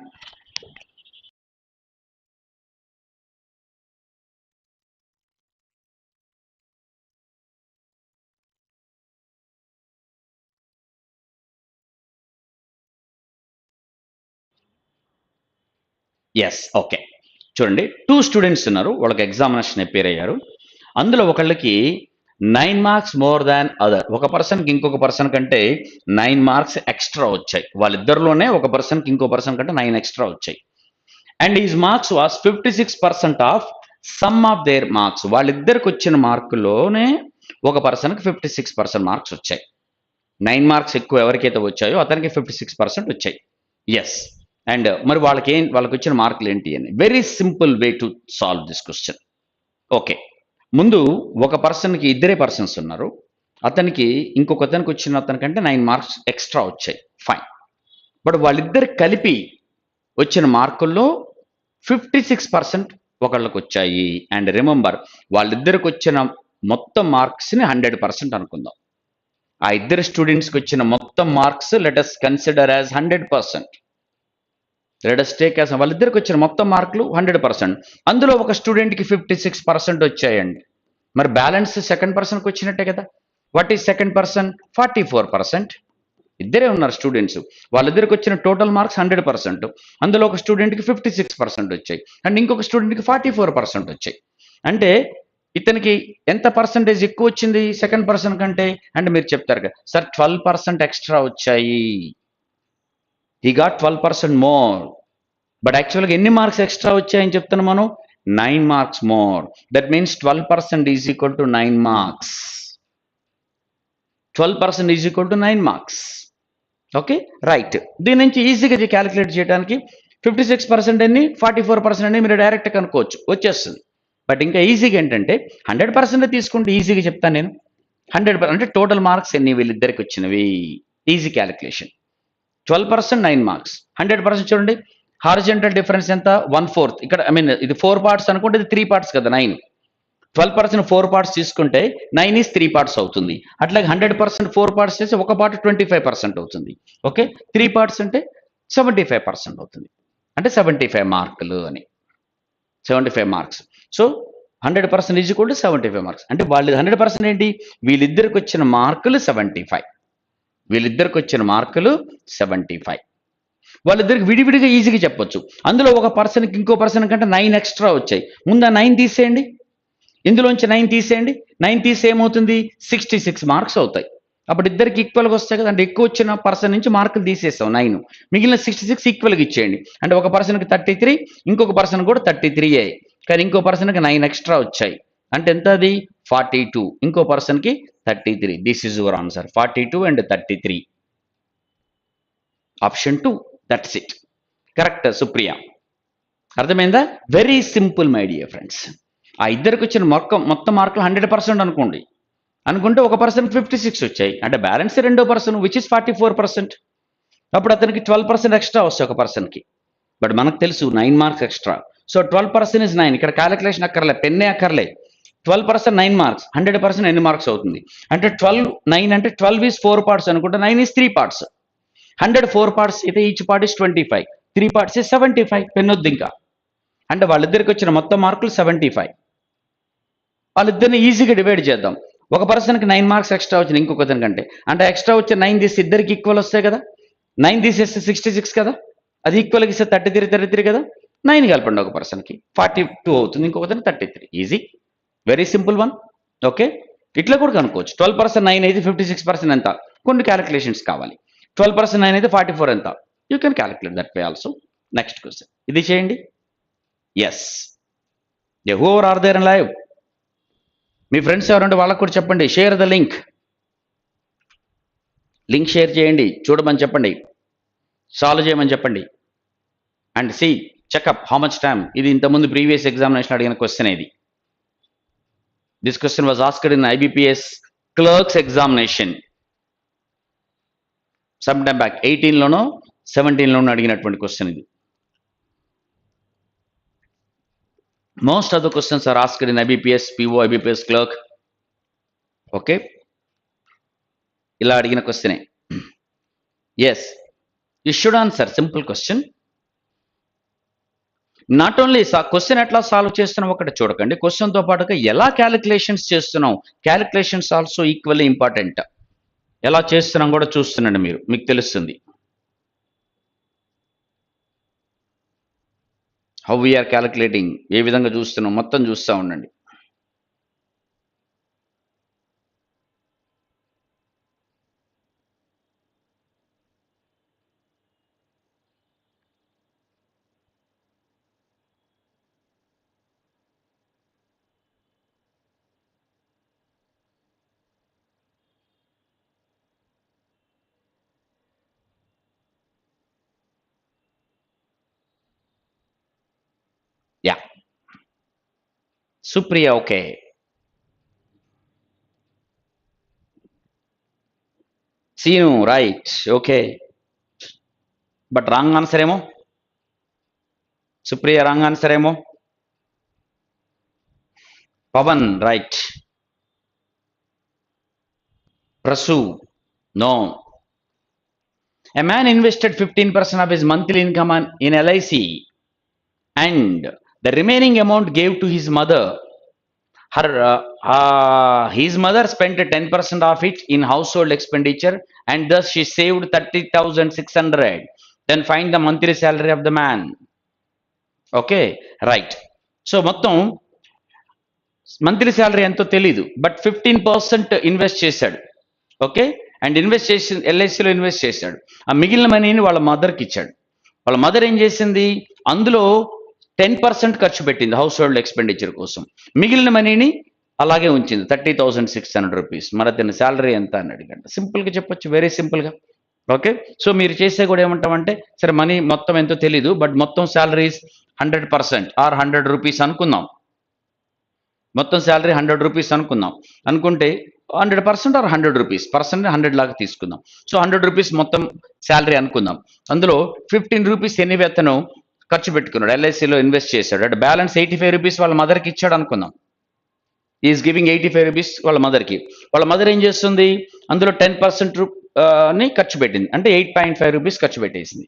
Yes, okay. చూడండి, 2 students ఉన్నారు, వాళ్ళకి examination appear అయ్యారు. అందులో ఒకళ్ళకి 9 marks more than other. ఒక పర్సన్కి ఇంకొక person కంటే 9 మార్క్స్ ఎక్స్ట్రా వచ్చాయి. వాళ్ళిద్దరిలోనే ఒక పర్సన్కి ఇంకో పర్సన్ కంటే 9 ఎక్స్ట్రా వచ్చాయి. And his marks was 56% of some of their marks. వాళ్ళిద్దరికి వచ్చిన మార్కులోనే ఒక పర్సన్కి 56% మార్క్స్ వచ్చాయి. 9 మార్క్స్ ఎక్కువ ఎవరికైతే వచ్చాయో అతనికి 56% వచ్చాయి. ఎస్. అండ్ మరి వాళ్ళకి వచ్చిన మార్కులు ఏంటి అని, very simple way to solve this question. Okay, ముందు ఒక పర్సన్కి ఇద్దరే పర్సన్స్ ఉన్నారు, అతనికి ఇంకొక అతనికి వచ్చిన అతనికంటే 9 మార్క్స్ ఎక్స్ట్రా వచ్చాయి, ఫైన్. బట్ వాళ్ళిద్దరు కలిపి వచ్చిన మార్కుల్లో 56% ఒకళ్ళకి వచ్చాయి. అండ్ రిమెంబర్, వాళ్ళిద్దరికి వచ్చిన మొత్తం మార్క్స్ని 100% అనుకుందాం. ఆ ఇద్దరు స్టూడెంట్స్కి వచ్చిన మొత్తం marks let us consider as 100%. Let us take as, వాళ్ళిద్దరికి వచ్చిన మొత్తం మార్కులు 100%. అందులో ఒక స్టూడెంట్కి 56% వచ్చాయండి. మరి బ్యాలెన్స్ సెకండ్ పర్సన్కి వచ్చినట్టే కదా. What is second person? 44%. ఇద్దరే ఉన్నారు స్టూడెంట్స్, వాళ్ళిద్దరికి వచ్చిన టోటల్ మార్క్స్ 100%. అందులో ఒక స్టూడెంట్కి 56% వచ్చాయి, అండ్ ఇంకొక స్టూడెంట్కి 44% వచ్చాయి. అంటే ఇతనికి ఎంత పర్సంటేజ్ ఎక్కువ వచ్చింది సెకండ్ పర్సన్ కంటే? అంటే మీరు చెప్తారు కదా సార్ 12% ఎక్స్ట్రా వచ్చాయి, హీ గాట్ 12% మోర్. బట్ యాక్చువల్గా ఎన్ని మార్క్స్ ఎక్స్ట్రా వచ్చాయని చెప్తాను మనం? 9 marks more. That means 12% is equal to 9 marks. 12% is equal to 9 marks. Okay, right. దీని నుంచి ఈజీగా క్యాలిక్యులేట్ చేయడానికి 56% ఎన్ని, 44% అని మీరు డైరెక్ట్ కనుక్కోవచ్చు, వచ్చేస్తుంది. బట్ ఇంకా ఈజీగా ఏంటంటే 100% తీసుకుంటే ఈజీగా చెప్తాను నేను. 100% అంటే టోటల్ మార్క్స్ ఎన్ని వీళ్ళిద్దరికి వచ్చినవి, ఈజీ క్యాలిక్యులేషన్. 12% 9 మార్క్స్, 100% చూడండి, హారిజెంటల్ డిఫరెన్స్ ఎంత? 1/4. ఇక్కడ ఐ మీన్ ఇది 4 పార్ట్స్ అనుకుంటే ఇది 3 పార్ట్స్ కదా 9. 12% 4 పార్ట్స్ తీసుకుంటే 9 ఈజ్ 3 పార్ట్స్ అవుతుంది. అట్లాగే 100% 4 పార్ట్స్ చేసి ఒక పార్ట్ 25% అవుతుంది. ఓకే, 3 పార్ట్స్ అంటే 75% అవుతుంది. అంటే 75 మార్కులు అని, 75 marks. So 100% is equal to 75 marks. అంటే వాళ్ళు 100% ఏంటి, వీళ్ళిద్దరికి వచ్చిన మార్కులు 75. వీళ్ళిద్దరికి వచ్చిన మార్కులు 75. వాళ్ళిద్దరికి విడివిడిగా ఈజీగా చెప్పొచ్చు. అందులో ఒక పర్సన్కి ఇంకో పర్సన్ కంటే 9 ఎక్స్ట్రా వచ్చాయి. ముందు ఆ 9 తీసేయండి, ఇందులోంచి 9 తీసేయండి. 9 తీసి ఏమవుతుంది? 66 మార్క్స్ అవుతాయి. అప్పుడు ఇద్దరికి ఈక్వల్గా వస్తాయి కదా. అంటే ఎక్కువ వచ్చిన పర్సన్ నుంచి మార్కులు తీసేస్తాం 9, మిగిలిన 66 ఈక్వల్గా ఇచ్చేయండి. అంటే ఒక పర్సన్కి 33, ఇంకొక పర్సన్ కూడా 33 అయ్యాయి, కానీ ఇంకో పర్సన్కి 9 ఎక్స్ట్రా వచ్చాయి. అంటే ఎంత అది? 42. ఇంకో పర్సన్కి 33. This is your answer, 42 and 33. Option 2, that's it. Correct Supriya, అర్థమైందా? Very simple my dear friends. ఆ ఇద్దరికి వచ్చిన మొత్తం మార్కులు 100% అనుకుంటే ఒక పర్సన్కి 56 వచ్చాయి, అంటే బ్యాలెన్స్ రెండో పర్సన్ విచ్ ఇస్ 44%. అప్పుడు అతనికి 12% ఎక్స్ట్రా వస్తాయి ఒక పర్సన్కి. బట్ మనకు తెలుసు 9 మార్క్స్ ఎక్స్ట్రా. So 12% is 9. ఇక్కడ క్యాలిక్యులేషన్ అక్కర్లే, పెన్నే అక్కర్లే. 12% 9 మార్క్స్, 100% ఎన్ని మార్క్స్ అవుతుంది అంటే 12 9 అంటే 12 ఈజ్ 4 పార్ట్స్ అనుకుంటే 9 ఈజ్ 3 పార్ట్స్. 100 4 పార్ట్స్ అయితే each part is 25, 3 parts is 75. పెన్నొద్దు ఇంకా. అంటే వాళ్ళిద్దరికి వచ్చిన మొత్తం మార్కులు 75. వాళ్ళిద్దరిని ఈజీగా డివైడ్ చేద్దాం. ఒక పర్సన్కి 9 మార్క్స్ ఎక్స్ట్రా వచ్చింది ఇంకొకతని కంటే, అంటే ఎక్స్ట్రా వచ్చే 9 తీసి ఇద్దరికి ఈక్వల్ వస్తాయి కదా. 9 తీసేస్తే 66 కదా, అది ఈక్వల్గా ఇస్తే 33 కదా. 9 కలపండి ఒక పర్సన్కి 42 అవుతుంది, ఇంకొకతను 33. Easy, very simple one. Okay, ఇట్లా కూడా కనుక్కోవచ్చు. 12% 9 అయితే 56% ఎంత, కొన్ని క్యాలిక్యులేషన్స్ కావాలి. 12% 9 అయితే 44 ఎంత, you can calculate that way also. Next question ఇది చేయండి. Yes, who are there in live? మీ ఫ్రెండ్స్ ఎవరంటే వాళ్ళకు కూడా చెప్పండి, share the link. Link share చేయండి, చూడమని చెప్పండి, సాల్వ్ చేయమని చెప్పండి. And see checkup how much time. ఇది ఇంతకుముందు ప్రీవియస్ ఎగ్జామినేషన్ అడిగిన క్వశ్చన్ ఇది. This question was asked in IBPS clerks examination some time back. 18లోనో 17లోనో అడిగినటువంటి క్వశ్చన్ ఇది. Most of the questions are asked in IBPSPO, IBPS clerk. Okay, ఇలా అడిగిన క్వశ్చనే. Yes, you should answer. Simple question. Not only question ఎట్లా solve చేస్తున్నాం ఒకటి చూడకండి, క్వశ్చన్తో పాటుగా ఎలా క్యాలిక్యులేషన్స్ చేస్తున్నాం. Calculations also equally important. ఎలా చేస్తున్నాం కూడా చూస్తుండండి మీరు, మీకు తెలుస్తుంది. హౌ వీఆర్ క్యాలిక్యులేటింగ్, ఏ విధంగా చూస్తున్నాం మొత్తం చూస్తూ ఉండండి. Yeah, Supriya okay. Seenu right, okay, but wrong answer ఏమో. సుప్రియ రాంగ్ ఆన్సర్ ఏమో. Pavan right. Prasu no. A man invested 15% of his monthly income in LIC and the remaining amount gave to his mother. His mother spent 10% of it in household expenditure and thus she saved 30,600. Then find the monthly salary of the man. Okay, right. So మొత్తం monthly salary ఎంతో తెలీదు, but 15% invest చేశాడు. Okay, and invest చేసి LICలో invest చేశాడు. ఆ మిగిలిన మనీని వాళ్ళ మదర్కి ఇచ్చాడు. వాళ్ళ మదర్ ఏం చేసింది, అందులో 10% ఖర్చు పెట్టింది హౌస్ హోల్డ్ ఎక్స్పెండిచర్ కోసం. మిగిలిన మనీని అలాగే ఉంచింది, 30,600 రూపీస్. మరి అతని శాలరీ ఎంత అని అడిగండి. సింపుల్గా చెప్పొచ్చు, వెరీ సింపుల్గా. ఓకే, సో మీరు చేసే కూడా ఏమంటామంటే, సరే మనీ మొత్తం ఎంతో తెలీదు, బట్ మొత్తం శాలరీస్ 100% ఆర్ 100 రూపీస్ అనుకుందాం. మొత్తం శాలరీ 100 రూపీస్ అనుకుందాం. అనుకుంటే 100% ఆర్ 100 రూపీస్, పర్సెంట్ 100 లాగా తీసుకుందాం. సో 100 రూపీస్ మొత్తం శాలరీ అనుకుందాం. అందులో 15 రూపీస్ ఎనివే అతను ఖర్చు పెట్టుకున్నాడు, LICలో ఇన్వెస్ట్ చేశాడు. అంటే బ్యాలెన్స్ 85 రూపీస్ వాళ్ళ మదర్కి ఇచ్చాడు అనుకుందాం. ఈజ్ గివింగ్ 85 రూపీస్ వాళ్ళ మదర్కి. వాళ్ళ మదర్ ఏం చేస్తుంది, అందులో 10% ని ఖర్చు పెట్టింది, అంటే 8.5 రూపీస్ ఖర్చు పెట్టేసింది.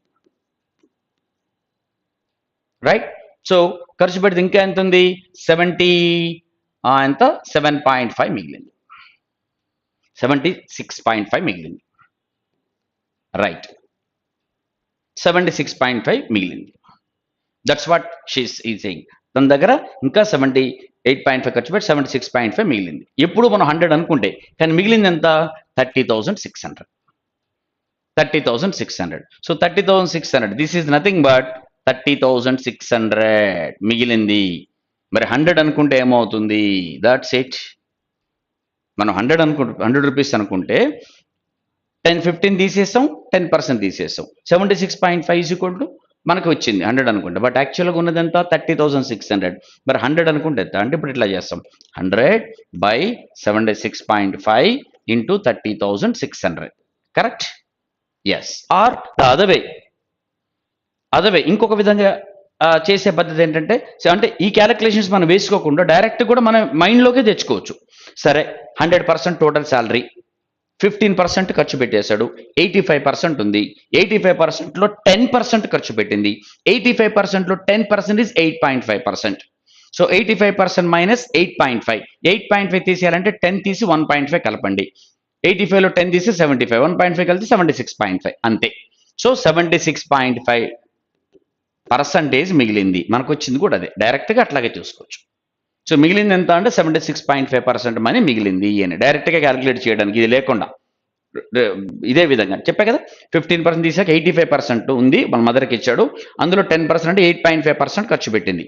రైట్, సో ఖర్చు పెడితే ఇంకా ఎంత ఉంది, 7.5 మిగిలింది, 76.5 మిగిలింది. రైట్, 76.5 మిగిలింది. దట్స్ వాట్ షీస్ ఈ సేయింగ్. తన దగ్గర ఇంకా 78.5 ఖర్చు పెట్టి 76.5 మిగిలింది. ఎప్పుడు మనం 100 అనుకుంటే, కానీ మిగిలింది ఎంత, 30,600. 30,600. So 30,600, this is nothing but 30,600 మిగిలింది. మరి 100 అనుకుంటే ఏమవుతుంది, దట్స్ ఇట్. మనం 100 రూపీస్ అనుకుంటే 15 తీసేసాం, 10% తీసేసాం, 76.5 ఈజ్ ఈక్వల్ టు మనకు వచ్చింది 100 అనుకుంటే. బట్ యాక్చువల్గా ఉన్నది ఎంత, 30,600. మరి 100 అనుకుంటే ఎంత అంటే, ఇప్పుడు ఇట్లా చేస్తాం, 100/76.5 into 30,600. Correct? Yes. Or the other way ఇంకొక విధంగా చేసే పద్ధతి ఏంటంటే అంటే ఈ క్యాలిక్యులేషన్స్ మనం వేసుకోకుండా డైరెక్ట్ కూడా మన మైండ్లోకే తెచ్చుకోవచ్చు. సరే 100% టోటల్ శాలరీ, 15% ఖర్చు పెట్టేశాడు, 85% ఉంది, 85%లో 10% ఖర్చు పెట్టింది, 85%లో 10% ఇస్ 8.5%. సో 85% మైనస్ 8.5, 8.5 తీసేయాలంటే 10 తీసి 1.5 కలపండి, 85లో 10 తీసి 75, 1.5 కలిసి 76.5 అంతే. సో 76.5% మిగిలింది, మనకు వచ్చింది కూడా అదే, డైరెక్ట్గా అట్లాగే చూసుకోవచ్చు. సో మిగిలింది ఎంత అంటే 76.5% మనీ మిగిలింది అని డైరెక్ట్గా క్యాలిక్యులేట్ చేయడానికి, ఇది లేకుండా ఇదే విధంగా చెప్పా కదా. 15% తీసాక 85% ఉంది, మన మదర్కి ఇచ్చాడు, అందులో 10% అంటే 8.5% ఖర్చు పెట్టింది,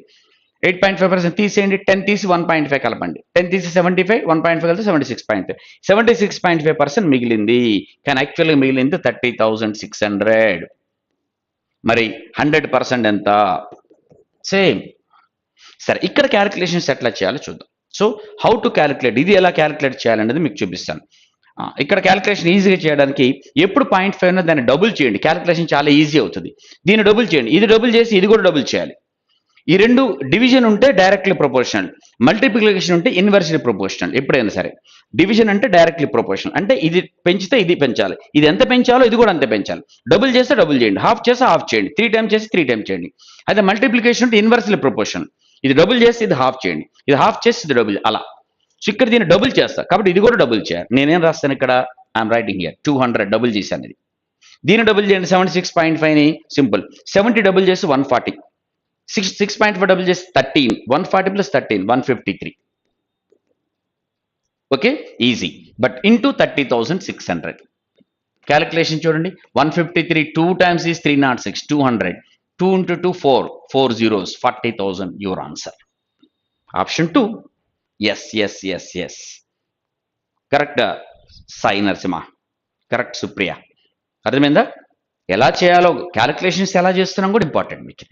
8.5% తీసేయండి, 10 తీసి 1.5 కలపండి, 10 తీసి 75, 1.5 కలిసి 76.5, 76.5% మిగిలింది. కానీ యాక్చువల్గా మిగిలింది 30,600. మరి 100% ఎంత? సేమ్. సరే, ఇక్కడ క్యాలిక్యులేషన్స్ ఎట్లా చేయాలో చూద్దాం. సో హౌ టు క్యాలిక్యులేట్, ఇది ఎలా క్యాలిక్యులేట్ చేయాలనేది మీకు చూపిస్తాను. ఇక్కడ క్యాలిక్యులేషన్ ఈజీగా చేయడానికి ఎప్పుడు 0.5 ఉన్నది దాన్ని డబుల్ చేయండి, క్యాలిక్యులేషన్ చాలా ఈజీ అవుతుంది. దీన్ని డబుల్ చేయండి, ఇది డబుల్ చేసి ఇది కూడా డబుల్ చేయాలి. ఈ రెండు డివిజన్ ఉంటే డైరెక్ట్లీ ప్రపోర్షనల్, మల్టిప్లికేషన్ ఉంటే ఇన్వర్స్లీ ప్రపోర్షనల్. ఎప్పుడైనా సరే డివిజన్ అంటే డైరెక్ట్లీ ప్రపోర్షనల్, అంటే ఇది పెంచితే ఇది పెంచాలి, ఇది ఎంత పెంచాలో ఇది కూడా అంతే పెంచాలి. డబుల్ చేస్తే డబుల్ చేయండి, హాఫ్ చేస్తే హాఫ్ చేయండి, 3 టైమ్స్ చేసి 3 టైమ్స్ చేయండి. అదే మల్టిప్లికేషన్ అంటే ఇన్వర్స్లీ ప్రపోర్షనల్, ఇది డబుల్ చేసి ఇది హాఫ్ చేయండి, ఇది హాఫ్ చేసి ఇది డబుల్, అలా. సో ఇక్కడ దీన్ని డబుల్ చేస్తా కాబట్టి ఇది కూడా డబుల్ చేయాలి. నేనేం రాస్తాను ఇక్కడ, ఐఎమ్ రైటింగ్ హియర్ 200 డబుల్ చేశాను. ఇది దీన్ని డబుల్ చేయండి, 76.5ని సింపుల్ 70 డబుల్ చేసి 140, 6.5 డబుల్ చేసి 13, 140 plus 13 153. Okay, easy. But into 30,600 calculation చూడండి. 153 2 times is 306, 200, 2 into 2 4, 4 zeros, 40,000 your answer. Option 2. Yes. Correct Sai Narasimha, correct Supriya. అర్థమైందా? ఎలా చేయాలో క్యాలిక్యులేషన్స్ ఎలా చేస్తున్నాం కూడా ఇంపార్టెంట్ మీకు.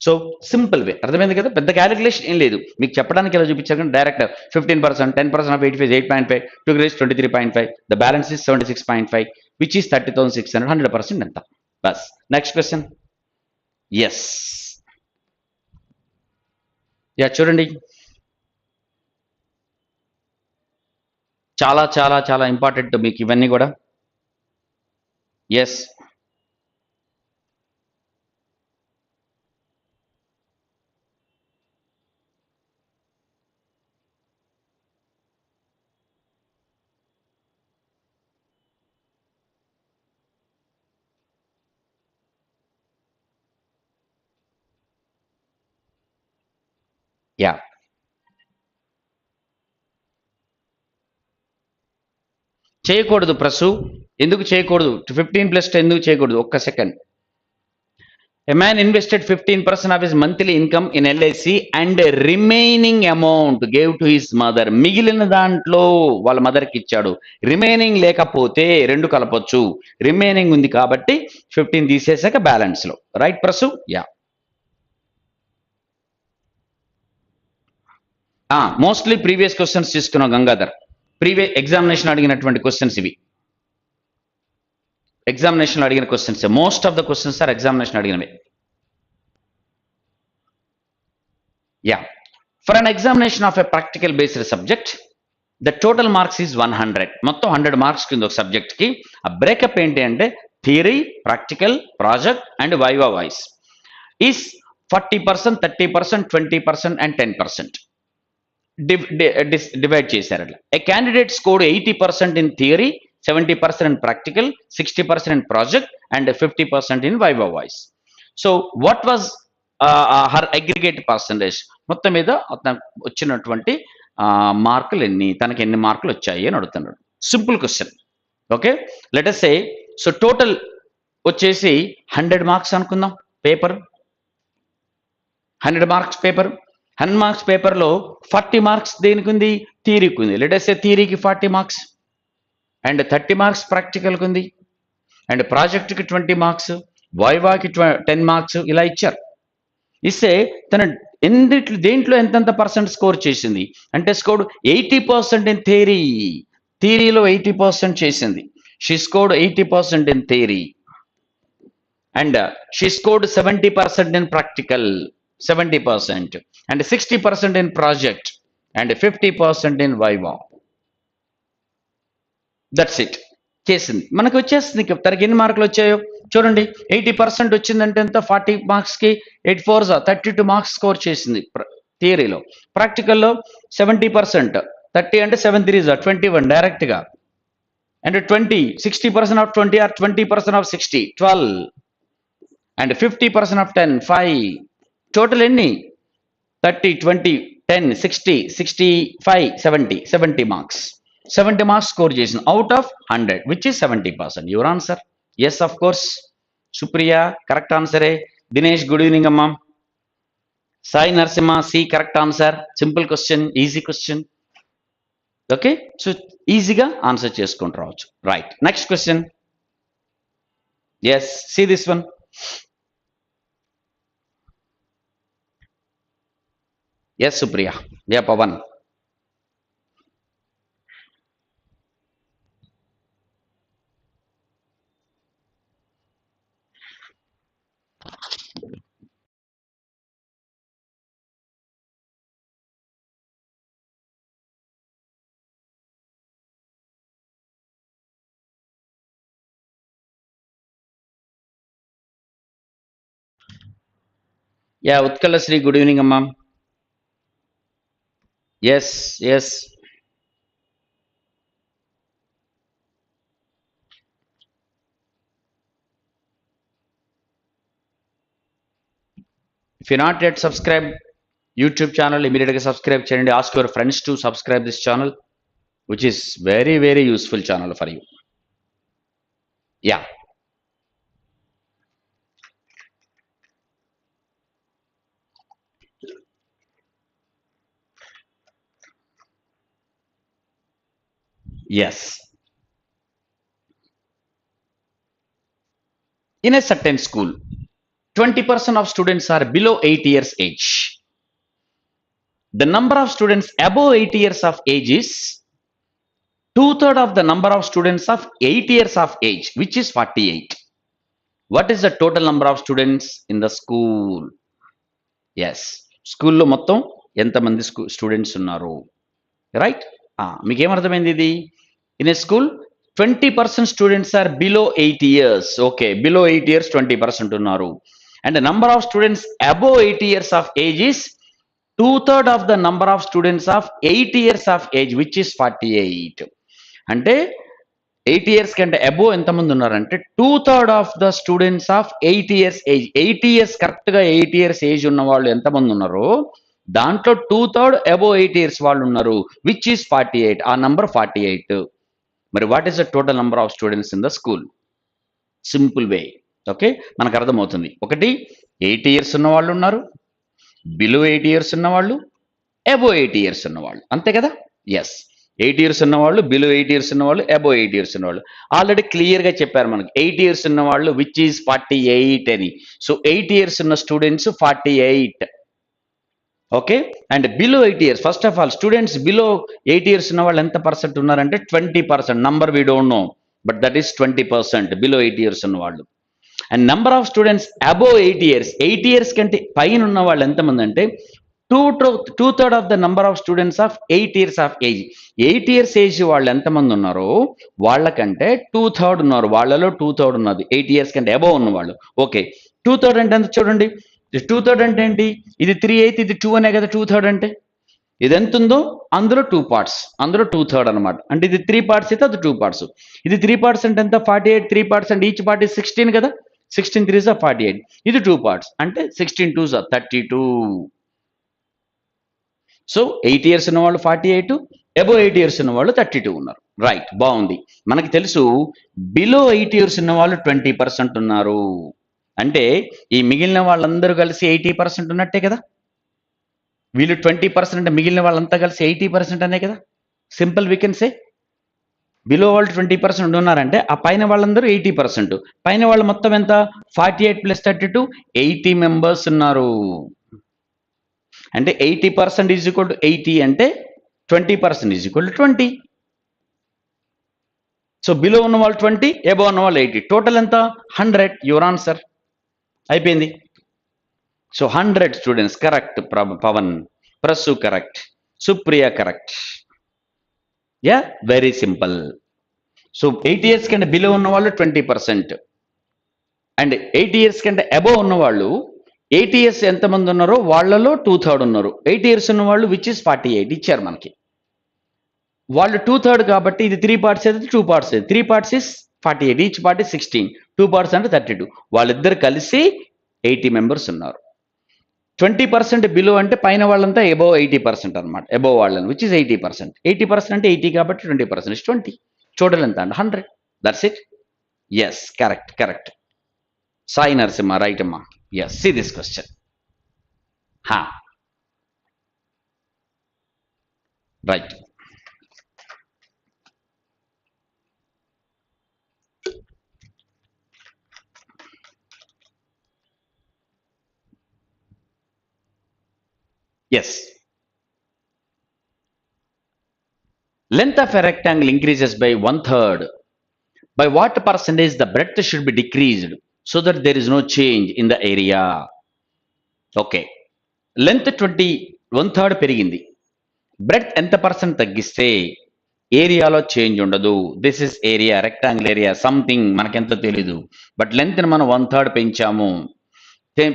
సో సింపుల్ వే, అర్థమైంది కదా. పెద్ద క్యాలిక్యులేషన్ ఏం లేదు, మీకు చెప్పడానికి ఎలా చూపించారు కానీ direct 15%, 10% of 85 8.5, 2 raised 23.5, the balance is 76.5, which is 30,600. 100% ఎంత? బస్. Next question. ఎస్, యా చూడండి, చాలా చాలా చాలా ఇంపార్టెంట్ మీకు ఇవన్నీ కూడా. ఎస్, యా చేయకూడదు ప్రసు, ఎందుకు చేయకూడదు? 15+10 ఎందుకు చేయకూడదు? ఒక్క second. A man invested 15% of his monthly income in LIC and remaining amount gave to his mother. మిగిలిన దాంట్లో వాళ్ళ మదర్కి ఇచ్చాడు. రిమైనింగ్ లేకపోతే రెండు కలపొచ్చు, రిమైనింగ్ ఉంది కాబట్టి 15 తీసేసాక బ్యాలెన్స్ లో. Right Prasu? Yeah. Mostly previous questions తీసుకున్నాం గంగాధర్, ప్రీవియస్ ఎగ్జామినేషన్ అడిగినటువంటి క్వశ్చన్స్ ఇవి. ఎగ్జామినేషన్ అడిగిన questions, most of the questions are examination అడిగినవి. Yeah, for an examination of a practical based subject the total marks is 100. మొత్తం 100 మార్క్స్ కింద ఒక subject కి. ఆ బ్రేకప్ ఏంటి అంటే theory, practical, project and viva voce is 40%, 30%, 20% and 10% divide చేశారు అట్లా. A candidate scored 80% in theory, 70% in practical, 60% in project and 50% in viva voce. So what was her aggregate percentage? మొత్తం మీద వచ్చినటువంటి మార్కులు ఎన్ని, తనకి ఎన్ని మార్కులు వచ్చాయి అని అడుగుతున్నాడు. Simple question. Okay, let us say, so total వచ్చేసి 100 మార్క్స్ అనుకుందాం పేపర్, 100 మార్క్స్ పేపర్. 100 మార్క్స్ పేపర్లో 40 మార్క్స్ దేనికి ఉంది? థియరీకి ఉంది. లెట్ us say థియరీకి 40 మార్క్స్ అండ్ 30 మార్క్స్ ప్రాక్టికల్కి ఉంది అండ్ ప్రాజెక్ట్కి 20 మార్క్స్, వైవాకి 10 మార్క్స్, ఇలా ఇచ్చారు. ఇస్తే తన దేంట్లో ఎంతెంత పర్సెంట్ స్కోర్ చేసింది అంటే స్కోర్డ్ 80% ఇన్ థియరీ, థియరీలో 80% చేసింది. She scored 80% in theory and she scored 70% in practical. 70%, and 60% in project, and 50% in viva. That's it. చేసింది మనకు వచ్చేస్తుంది. తనకి ఎన్ని మార్కులు వచ్చాయో చూడండి. 80% వచ్చిందంటే ఎంత? 40 మార్క్స్కి 8 4s 32 మార్క్స్ స్కోర్ చేసింది థియరీలో. ప్రాక్టికల్లో 70%, 30 అంటే 7 3s 21 డైరెక్ట్గా. And 60% of 20 or 20% of 60 12, and 50% of 10 5. Total ఎన్ని? 30 20 10 60 65 70 మార్క్స్. 70 మార్క్స్ స్కోర్ చేసింది out of 100, which is 70%. Your answer? Yes, of course. Supriya correct ఆన్సరే. దినేష్ గుడ్ ఈవినింగ్ అమ్మా. Sai Narasimha C correct answer. Simple question, easy question. Okay, so ఈజీగా answer చేసుకుంటూ రావచ్చు. Right, next question. Yes, see this one. Yes Supriya. Yeah Pavan. Yeah Utkalasri good evening అమ్మా. Yes yes. If you not yet subscribe YouTube channel, ఇమీడియట్గా subscribe చేయండి. Ask your friends to subscribe this channel, which is very very useful channel for you. Yeah. Yes. In a certain school, 20% of students are below 8 years age. The number of students above 8 years of age is 2/3 of the number of students of 8 years of age, which is 48. What is the total number of students in the school? Yes, స్కూల్లో మొత్తం ఎంతమంది students ఉన్నారు? Right, మీకేమర్థమైంది ఇది? In a school 20% students are below 8 years. Okay, below 8 years 20% ఉన్నారు. And number of students above 8 years of age is 2/3 of the number of students of 8 years of age, which is 48. అంటే 8 years కంటే above ఎంతమంది ఉన్నారంటే 2/3 of the students of 8 years age. 8 years కరెక్ట్గా 8 years age ఉన్న వాళ్ళు ఎంతమంది ఉన్నారో దాంట్లో 2/3 అబోవ్ 8 ఇయర్స్ వాళ్ళు ఉన్నారు, విచ్ ఈస్ 48. ఆ నంబర్ 48. మరి what is the total number of students in the school? Simple way. Okay, మనకు అర్థమవుతుంది. ఒకటి 8 ఇయర్స్ ఉన్న వాళ్ళు ఉన్నారు, బిలో 8 ఇయర్స్ ఉన్నవాళ్ళు, అబోవ్ 8 ఇయర్స్ ఉన్నవాళ్ళు, అంతే కదా? ఎస్, 8 ఇయర్స్ ఉన్నవాళ్ళు, బిలో 8 ఇయర్స్ ఉన్నవాళ్ళు, అబోవ్ 8 ఇయర్స్ ఉన్నవాళ్ళు. ఆల్రెడీ క్లియర్గా చెప్పారు మనకి 8 ఇయర్స్ ఉన్నవాళ్ళు విచ్ ఈస్ 48 అని. సో 8 ఇయర్స్ ఉన్న students 48. Okay, and below 8 years, first of all students below 8 years ఉన్న వాళ్ళు ఎంత పర్సెంట్ ఉన్నారంటే 20%. Number we don't know, but that is 20% below 8 years ఉన్న వాళ్ళు. And number of students above 8 years, 8 years కంటే పైన ఉన్న వాళ్ళు ఎంతమంది అంటే 2/3 of the number of students of 8 years of age. 8 years age వాళ్ళు ఎంతమంది ఉన్నారో వాళ్ళకంటే 2/3 ఉన్నారు, వాళ్ళలో 2/3 ఉన్నది 8 ఇయర్స్ కంటే అబోవ్ ఉన్న వాళ్ళు. ఓకే, 2/3 అంటే ఎంత చూడండి. 2/3 అంటే ఏంటి? ఇది 3 అయితే ఇది 2 అనే కదా 2/3 అంటే. ఇది ఎంత ఉందో అందులో 2 parts, అందులో 2/3 అనమాట. అంటే ఇది 3 parts అయితే అది 2 parts. ఇది 3 parts అంటే ఎంత? 48. 3 parts అంటే ఈచ్ పార్ట్ 16 కదా. 16 3s 48. ఇది 2 parts అంటే 16 2s 32. సో 8 ఇయర్స్ ఉన్న వాళ్ళు 48, అబోవ్ 8 ఇయర్స్ ఉన్న వాళ్ళు 32 ఉన్నారు. రైట్, బాగుంది. మనకి తెలుసు బిలో 8 ఇయర్స్ ఉన్న వాళ్ళు 20% ఉన్నారు. అంటే ఈ మిగిలిన వాళ్ళందరూ కలిసి 80% ఉన్నట్టే కదా. వీళ్ళు 20% అంటే మిగిలిన వాళ్ళంతా కలిసి 80% అనే కదా. Simple, we can say below వాళ్ళు 20% ఉన్నారంటే ఆ పైన వాళ్ళందరూ 80%. పైన వాళ్ళు మొత్తం ఎంత? 48 + 32 80 మెంబర్స్ ఉన్నారు. అంటే 80% ఈజ్ ఈక్వల్ టు 80 అంటే 20% is equal to 20. So below ఉన్న వాళ్ళు 20, అబోవ్ ఉన్న వాళ్ళు 80. టోటల్ ఎంత? 100. Your answer. అయిపోయింది. So 100 students, correct, Pavan. Prasu, correct. Supriya, correct. Yeah, very simple. So 8 years కంటే బిలో ఉన్న వాళ్ళు 20%, అండ్ 8 years కంటే అబోవ్ ఉన్న వాళ్ళు 8 years ఎంతమంది ఉన్నారో వాళ్ళలో 2/3 ఉన్నారు. 8 years ఉన్న వాళ్ళు విచ్ ఇస్ 48 ఇచ్చారు మనకి. వాళ్ళు 2/3 కాబట్టి ఇది 3 parts అయితే 2 parts, 3 parts is 48, each part is 16, 2 parts అంటే 32. వాళ్ళిద్దరు కలిసి 80 members ఉన్నారు. 20% బిలో అంటే పైన వాళ్ళంతా అబోవ్ 80% అనమాట, అబోవ్ వాళ్ళని విచ్ ఇస్ 80%. 80% అంటే 80 కాబట్టి 20% is 20. టోటల్ ఎంత అంటే 100. That's it. Yes, correct correct. Sai Narasimha, right అమ్మా. Yes, see this question. Right. Yes. Length of a rectangle increases by 1/3. By what percentage the breadth should be decreased so that there is no change in the area? Okay. Length 20, 1/3 పెరిగింది. Breadth ఎంత percent తగ్గిస్తే ఏరియాలో change ఉండదు. This is area, rectangle area something మనకెంత తెలీదు. But లెంత్ని మనం 1/3 పెంచాము.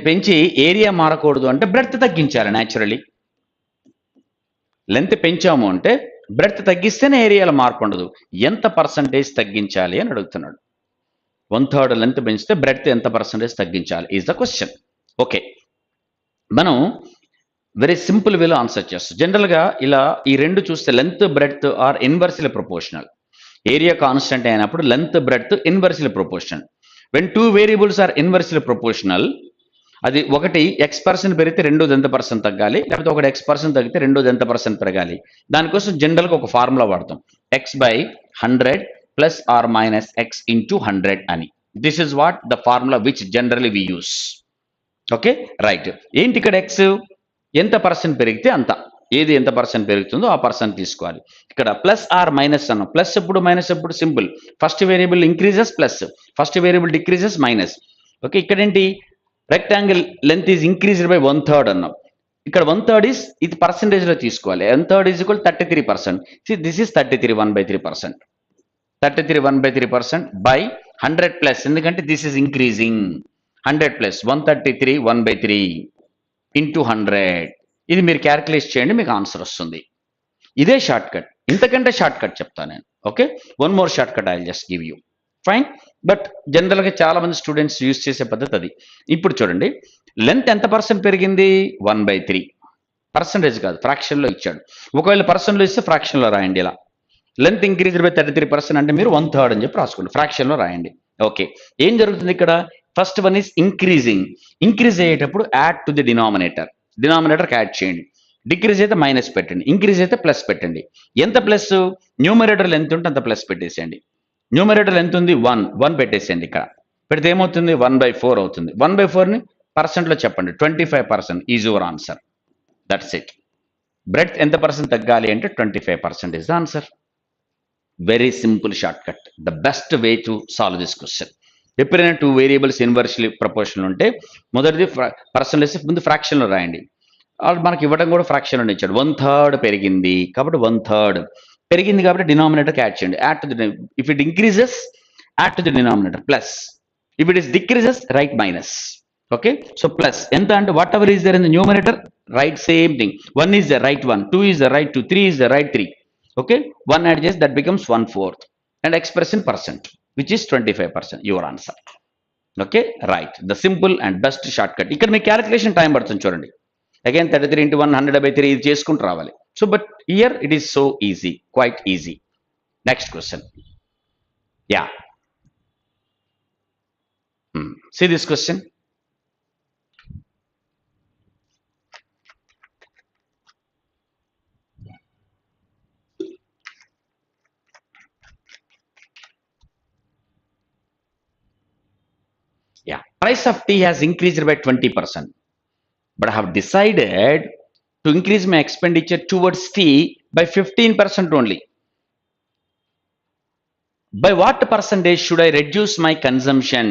పెంచి area మారకూడదు అంటే బ్రెడ్త్ తగ్గించాలి న్యాచురలీ. లెంత్ పెంచాము అంటే బ్రెడ్త్ తగ్గిస్తేనే ఏరియాలో మార్పు ఉండదు. ఎంత పర్సంటేజ్ తగ్గించాలి అని అడుగుతున్నాడు. 1/3 లెంత్ పెంచితే బ్రెడ్త్ ఎంత పర్సంటేజ్ తగ్గించాలి ఈజ్ ద క్వశ్చన్. ఓకే, మనం వెరీ సింపుల్ వేలో ఆన్సర్ చేస్తాం. జనరల్గా ఇలా ఈ రెండు చూస్తే length breadth are inversely proportional. Area constant అయినప్పుడు length breadth inversely proportional. When two variables are inversely proportional, అది ఒకటి X% పెరిగితే రెండోది ఎంత పర్సెంట్ తగ్గాలి, లేకపోతే ఒకటి X% తగ్గితే రెండోది ఎంత పర్సెంట్ పెరగాలి. దానికోసం జనరల్గా ఒక ఫార్ములా వాడతాం, X/100 plus or minus X into 100 అని. This is what the formula which generally we use. Okay, right. ఏంటి ఇక్కడ X ఎంత పర్సెంట్ పెరిగితే అంత, ఏది ఎంత పర్సెంట్ పెరుగుతుందో ఆ పర్సెంట్ తీసుకోవాలి. ఇక్కడ ప్లస్ ఆర్ మైనస్ అన్నాం. ప్లస్ ఎప్పుడు మైనస్ ఎప్పుడు simple. First variable increases plus, first variable decreases minus. Okay, ఇక్కడ ఏంటి rectangle length is increased by 1/3 అన్నాం. ఇక్కడ 1/3 ఈజ్ ఇది పర్సెంటేజ్లో తీసుకోవాలి. 1/3 is equal 33%. This is 33 1/3%. 33 1/3% by 100 plus, ఎందుకంటే this is increasing. 100 plus 133 1/3 into 100. ఇది మీరు క్యాల్కులేట్ చేయండి, మీకు ఆన్సర్ వస్తుంది. ఇదే షార్ట్ కట్, ఇంతకంటే షార్ట్ కట్ చెప్తాను నేను. Okay, one more short cut I will just give you. Fine. But జనరల్గా చాలా మంది స్టూడెంట్స్ యూజ్ చేసే పద్ధతి అది. ఇప్పుడు చూడండి, లెంత్ ఎంత పర్సెంట్ పెరిగింది? 1/3. పర్సంటేజ్ కాదు, ఫ్రాక్షన్లో ఇచ్చాడు. ఒకవేళ పర్సెంట్లో ఇస్తే ఫ్రాక్షన్లో రాయండి. ఇలా లెంత్ ఇంక్రీజ్ బై 33% అంటే మీరు 1/3 అని చెప్పి రాసుకోండి, ఫ్రాక్షన్లో రాయండి. ఓకే, ఏం జరుగుతుంది ఇక్కడ? First one is increasing. Increase అయ్యేటప్పుడు యాడ్ టు ది డినామినేటర్, డినామినేటర్కి యాడ్ చేయండి. డిక్రీజ్ అయితే మైనస్ పెట్టండి, ఇంక్రీజ్ అయితే ప్లస్ పెట్టండి. ఎంత ప్లస్? న్యూమరేటర్లు ఎంత ఉంటే అంత ప్లస్ పెట్టేసేయండి. న్యూమరేటర్ ఎంత ఉంది? 1 పెట్టేసేయండి. ఇక్కడ పెడితే ఏమవుతుంది? 1/4 అవుతుంది. 1/4ని పర్సెంట్లో చెప్పండి. 25% is your answer. That's it. Breadth ఎంత పర్సెంట్ తగ్గాలి అంటే 25% is the answer. Very simple short cut, the best way to solve this question. ఎప్పుడైనా టూ వేరియబుల్స్ ఇన్వర్స్లీ ప్రపోర్షనల్ ఉంటే మొదటిది పర్సెంటేజ్ ముందు ఫ్రాక్షన్లో రాయండి. మనకి ఇవ్వడం కూడా ఫ్రాక్షన్లో ఇచ్చాడు. 1/3 పెరిగింది కాబట్టి 1/3 పెరిగింది కాబట్టి డినామినేటర్కి యాడ్ చేయండి. Add to the, if it increases add to the denominator plus, if it is decreases right minus. Okay, so plus ఎంత అంటే whatever is there in the numerator right same thing. 1 is the right 1, 2 is the right 2, 3 is the right 3. Okay, 1 add చేసి that becomes 1/4 and express in percent which is 25%, your answer. Okay, right. The simple and best short cut. ఇక్కడ మీ calculation time పడుతుంది చూడండి. Again 33 into 1 100/3 ఇది చేసుకుంటూ రావాలి. So but here it is so easy, quiet easy. Next question. Yeah, see this question. Yeah, price of tea has increased by 20%, but I have decided to increase my expenditure towards tea by 15% only. By what percentage should I reduce my consumption?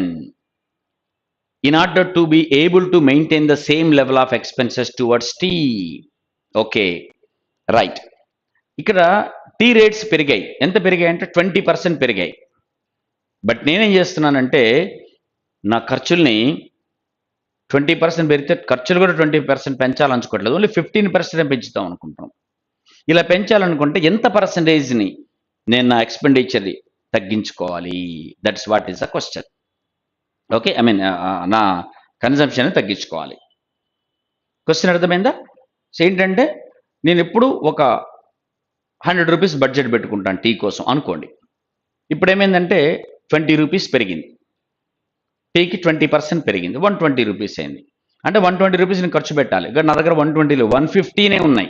in order to be able to maintain the same level of expenses towards T. Okay right. ఇక్కడ tea rates పెరిగాయి. ఎంత పెరిగాయి అంటే 20% పెరిగాయి. But నేనేం చేస్తున్నానంటే నా ఖర్చుల్ని 20% పెరిగితే ఖర్చులు కూడా 20% పెంచాలనుకోవట్లేదు. ఓన్లీ 15% పెంచుతాం అనుకుంటున్నాం. ఇలా పెంచాలనుకుంటే ఎంత పర్సంటేజ్ని నేను నా ఎక్స్పెండిచర్ తగ్గించుకోవాలి? That's what is the question. Okay, I mean నా కన్జంప్షన్ తగ్గించుకోవాలి. క్వశ్చన్ అర్థమైందా? సో ఏంటంటే నేను ఎప్పుడు ఒక 100 రూపీస్ బడ్జెట్ పెట్టుకుంటాను టీ కోసం అనుకోండి. ఇప్పుడు ఏమైందంటే 20 రూపీస్ పెరిగింది. టీకి 20% పెరిగింది, 120 రూపీస్ అయింది. అంటే 120 రూపీస్ నేను ఖర్చు పెట్టాలి. ఇక్కడ నా దగ్గర 120 115 ఉన్నాయి.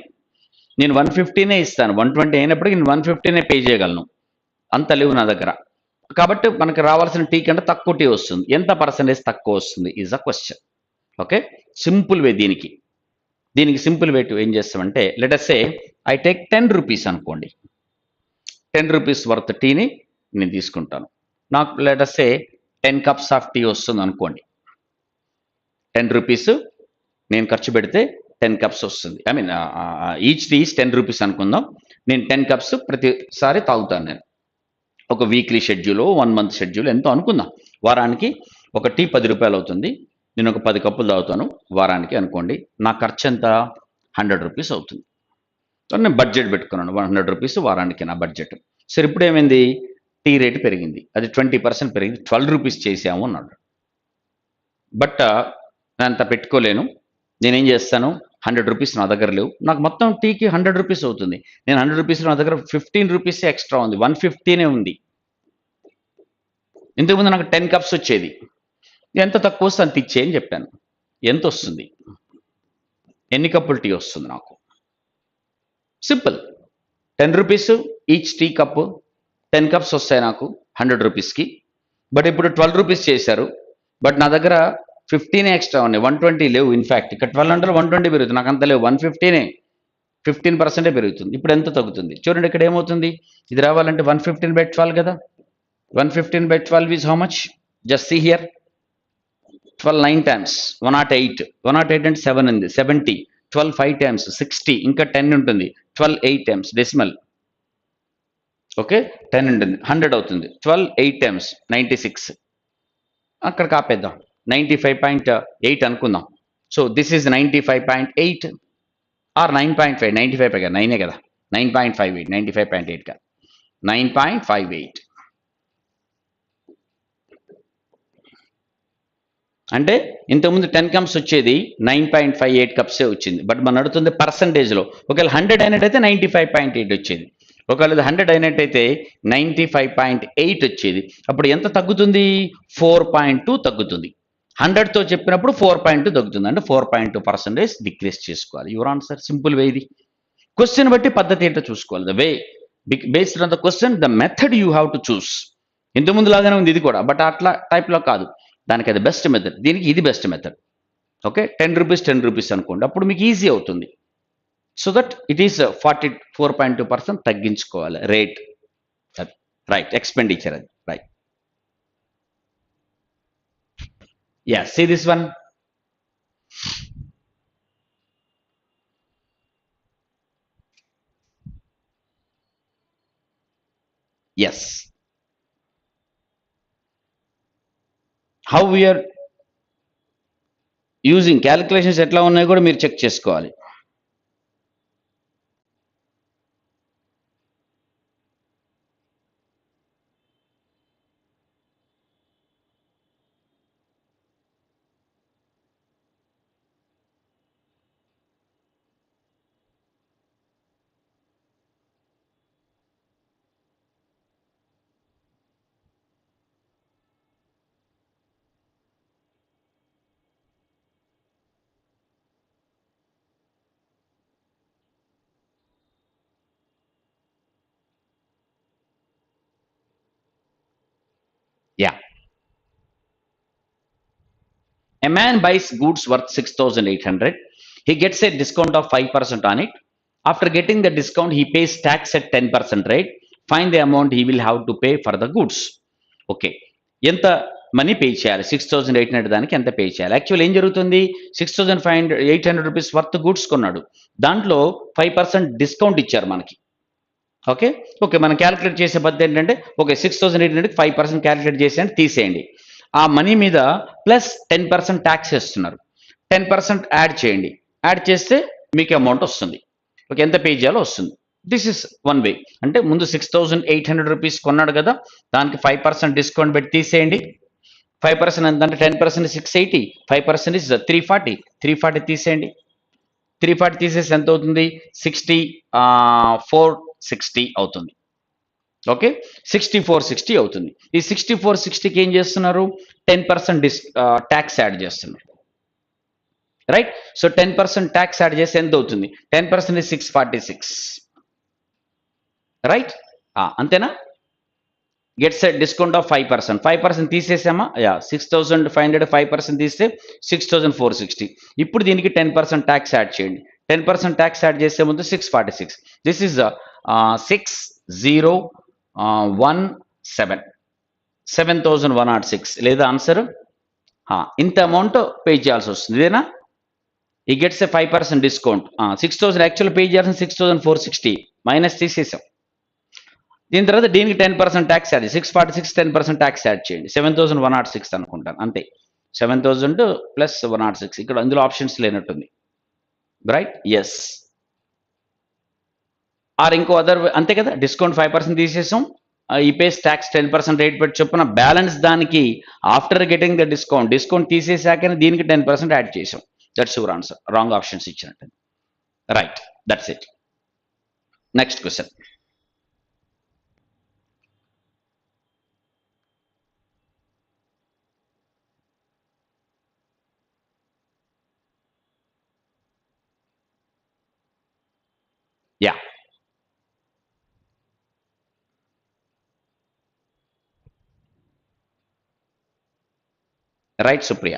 నేను 115 ఇస్తాను. 120 అయినప్పటికీ నేను 115 పే చేయగలను. అంత లేవు నా దగ్గర. కాబట్టి మనకు రావాల్సిన టీ కంటే తక్కువ టీ వస్తుంది. ఎంత పర్సంటేజ్ తక్కువ వస్తుంది is a question. Okay, simple way దీనికి సింపుల్ వే ఏం చేస్తామంటే let us say I take 10 rupees అనుకోండి. 10 రూపీస్ వర్త్ టీని నేను తీసుకుంటాను. నాకు let us say 10 cups of tea వస్తుంది అనుకోండి. 10 రూపీస్ నేను ఖర్చు పెడితే 10 కప్స్ వస్తుంది. I mean each tea 10 rupees అనుకుందాం. నేను 10 కప్స్ ప్రతిసారి తాగుతాను. నేను ఒక వీక్లీ షెడ్యూల్, 1 మంత్ షెడ్యూల్ ఎంతో అనుకుందాం. వారానికి ఒక టీ 10 రూపాయలు అవుతుంది. నేను ఒక 10 కప్పులు తాగుతాను వారానికి అనుకోండి. నా ఖర్చు ఎంత? 100 రూపీస్ అవుతుంది. నేను బడ్జెట్ పెట్టుకున్నాను 100 రూపీస్ వారానికి నా బడ్జెట్. సరే, ఇప్పుడు ఏమైంది? టీ రేటు పెరిగింది. అది 20% పెరిగింది. 12 రూపీస్ చేసాము అన్నాడు. బట్ నేను అంత పెట్టుకోలేను. నేనేం చేస్తాను? 100 రూపీస్ నా దగ్గర లేవు. నాకు మొత్తం టీకి 100 రూపీస్ అవుతుంది. నేను 100 రూపీస్ నా దగ్గర 15 రూపీస్ ఎక్స్ట్రా ఉంది. 115 ఉంది. ఇంతకుముందు నాకు 10 కప్స్ వచ్చేది. ఎంత తక్కువ వస్తే అంత ఇచ్చే అని చెప్పాను. ఎంత వస్తుంది? ఎన్ని కప్పులు టీ వస్తుంది నాకు? Simple, 10 rupees each tea cup, 10 cups వస్తాయి నాకు 100 రూపీస్కి. బట్ ఇప్పుడు 12 రూపీస్ చేశారు. బట్ నా దగ్గర 15 ఎక్స్ట్రా ఉన్నాయి, 120 లేవు. ఇన్ఫ్యాక్ట్ ఇక్కడ 1200 120 పెరుగుతుంది. నాకు అంత లేవు, 115 15% పెరుగుతుంది. ఇప్పుడు ఎంత తగ్గుతుంది చూడండి. ఇక్కడ ఏమవుతుంది? ఇది రావాలంటే 115/12 కదా. 115/12 is how much? Just see here. 12 9 times 108. 108 అంటే 7 ఉంది, 70. 12 5 టైమ్స్ 60. ఇంకా 10 ఉంటుంది. 12 8 టైమ్స్ డెసిమల్. ఓకే, 10 ఉంటుంది, 100 అవుతుంది. 12 8 టైమ్స్ 96. అక్కడ కాపేద్దాం, 95.8 అనుకుందాం. So this is 95.8 are 9.5. 95 కదా, 9 కదా, 9.58. 95.8 కదా, 9.58. అంటే ఇంతకుముందు 10 కప్స్ వచ్చేది 9.58 కప్సే వచ్చింది. బట్ మనం అడుగుతుంది పర్సంటేజ్లో. ఒకవేళ 100 అయినట్టయితే 95.8 వచ్చేది. ఒకవేళ 100 అయినట్టయితే 95.8 వచ్చేది. అప్పుడు ఎంత తగ్గుతుంది? 4.2 తగ్గుతుంది. 100తో చెప్పినప్పుడు 4.2 తగ్గుతుంది. అంటే 4.2% డిక్రీస్ చేసుకోవాలి. Your answer. సింపుల్ వే ఇది. క్వశ్చన్ బట్టి పద్ధతి ఏంటో చూసుకోవాలి. The way based on the question, the method you have to choose. ఇంతకుముందు లాగానే ఉంది ఇది కూడా, బట్ అట్లా టైప్లో కాదు. దానికి అది బెస్ట్ మెథడ్, దీనికి ఇది best method. Okay, 10 rupees 10 rupees అనుకోండి. అప్పుడు మీకు ఈజీ అవుతుంది. సో దట్ ఇట్ ఈస్ 44.2% తగ్గించుకోవాలి రేట్. అది రైట్, ఎక్స్పెండిచర్ అది right. Yeah, see this one. Yes, how we are using calculations ఎట్లా ఉన్నాయో కూడా మీరు చెక్ చేసుకోవాలి. Yeah. A man buys goods worth 6,800. He gets a discount of 5% on it. After getting the discount, he pays tax at 10% rate. Find the amount he will have to pay for the goods. Okay. ఎంత money pay చేయాలి. 6,800 దానికి ఎంత pay చేయాలి? Actual ఏం జరుగుతుంది? 6,800 rupees worth goods కొన్నాడు. దాంట్లో 5% discount ఇచ్చారు మనకి. ఓకే, మనం క్యాలిక్యులేట్ చేసే పద్ధతి ఏంటంటే, ఓకే 6,800కి 5% క్యాలిక్యులేట్ చేసేయండి, తీసేయండి. ఆ మనీ మీద ప్లస్ 10% ట్యాక్స్ వేస్తున్నారు. 10% యాడ్ చేయండి. యాడ్ చేస్తే మీకు అమౌంట్ వస్తుంది. ఓకే, ఎంత పే చేయాలో వస్తుంది. This is one way. అంటే ముందు 6,800 రూపీస్ కొన్నాడు కదా, దానికి 5% డిస్కౌంట్ పెట్టి తీసేయండి. 5% ఎంత అంటే 10% 680, 5% ఇస్ 340. 340 తీసేయండి. 340 తీసేసి ఎంత అవుతుంది? 460 అవుతుంది. ఓకే, 6460 అవుతుంది. ఈ 6460కి ఏం చేస్తున్నారు? 10% ట్యాక్స్ యాడ్ చేస్తున్నారు. రైట్. సో 10% ట్యాక్స్ యాడ్ చేసి ఎంత అవుతుంది? 10% 646. రైట్, అంతేనా? Gets a discount of 5%. 5% తీసేసామా? 6,500 5% తీస్తే 6,460. ఇప్పుడు దీనికి 10% ట్యాక్స్ యాడ్ చేయండి. 10% ట్యాక్స్ యాడ్ చేసే ముందు 646. దిస్ ఈజ్ 6017, 7,106 లేదా ఆన్సర్? ఇంత అమౌంట్ పే చేయాల్సి వస్తుంది. ఇదేనా? ఈ గెట్స్ ఎ 5% డిస్కౌంట్. 6,000 యాక్చువల్ పే చేయాల్సిన 6,460 మైనస్ తీసేసాం. దీని తర్వాత దీనికి 10% ట్యాక్స్ యాడ్, 646 10% ట్యాక్స్ యాడ్ చేయండి. 7,106 అనుకుంటాను, అంతే. 7,000 ప్లస్ 106. ఇక్కడ అందులో ఆప్షన్స్ లేనట్టుంది. Right, yes. ఆర్ ఇంకో అదర్, అంతే కదా, డిస్కౌంట్ 5% తీసేసాం. ఈపీఎస్ ట్యాక్స్ 10% రేట్ పెట్టి చొప్పున బ్యాలెన్స్ దానికి ఆఫ్టర్ గెటింగ్ ద డిస్కౌంట్ తీసేసాకనే దీనికి 10% యాడ్ చేసాం. That's your answer. Wrong options ఇచ్చినట్టు. Right, that's it. Next question. Yeah, right Supriya.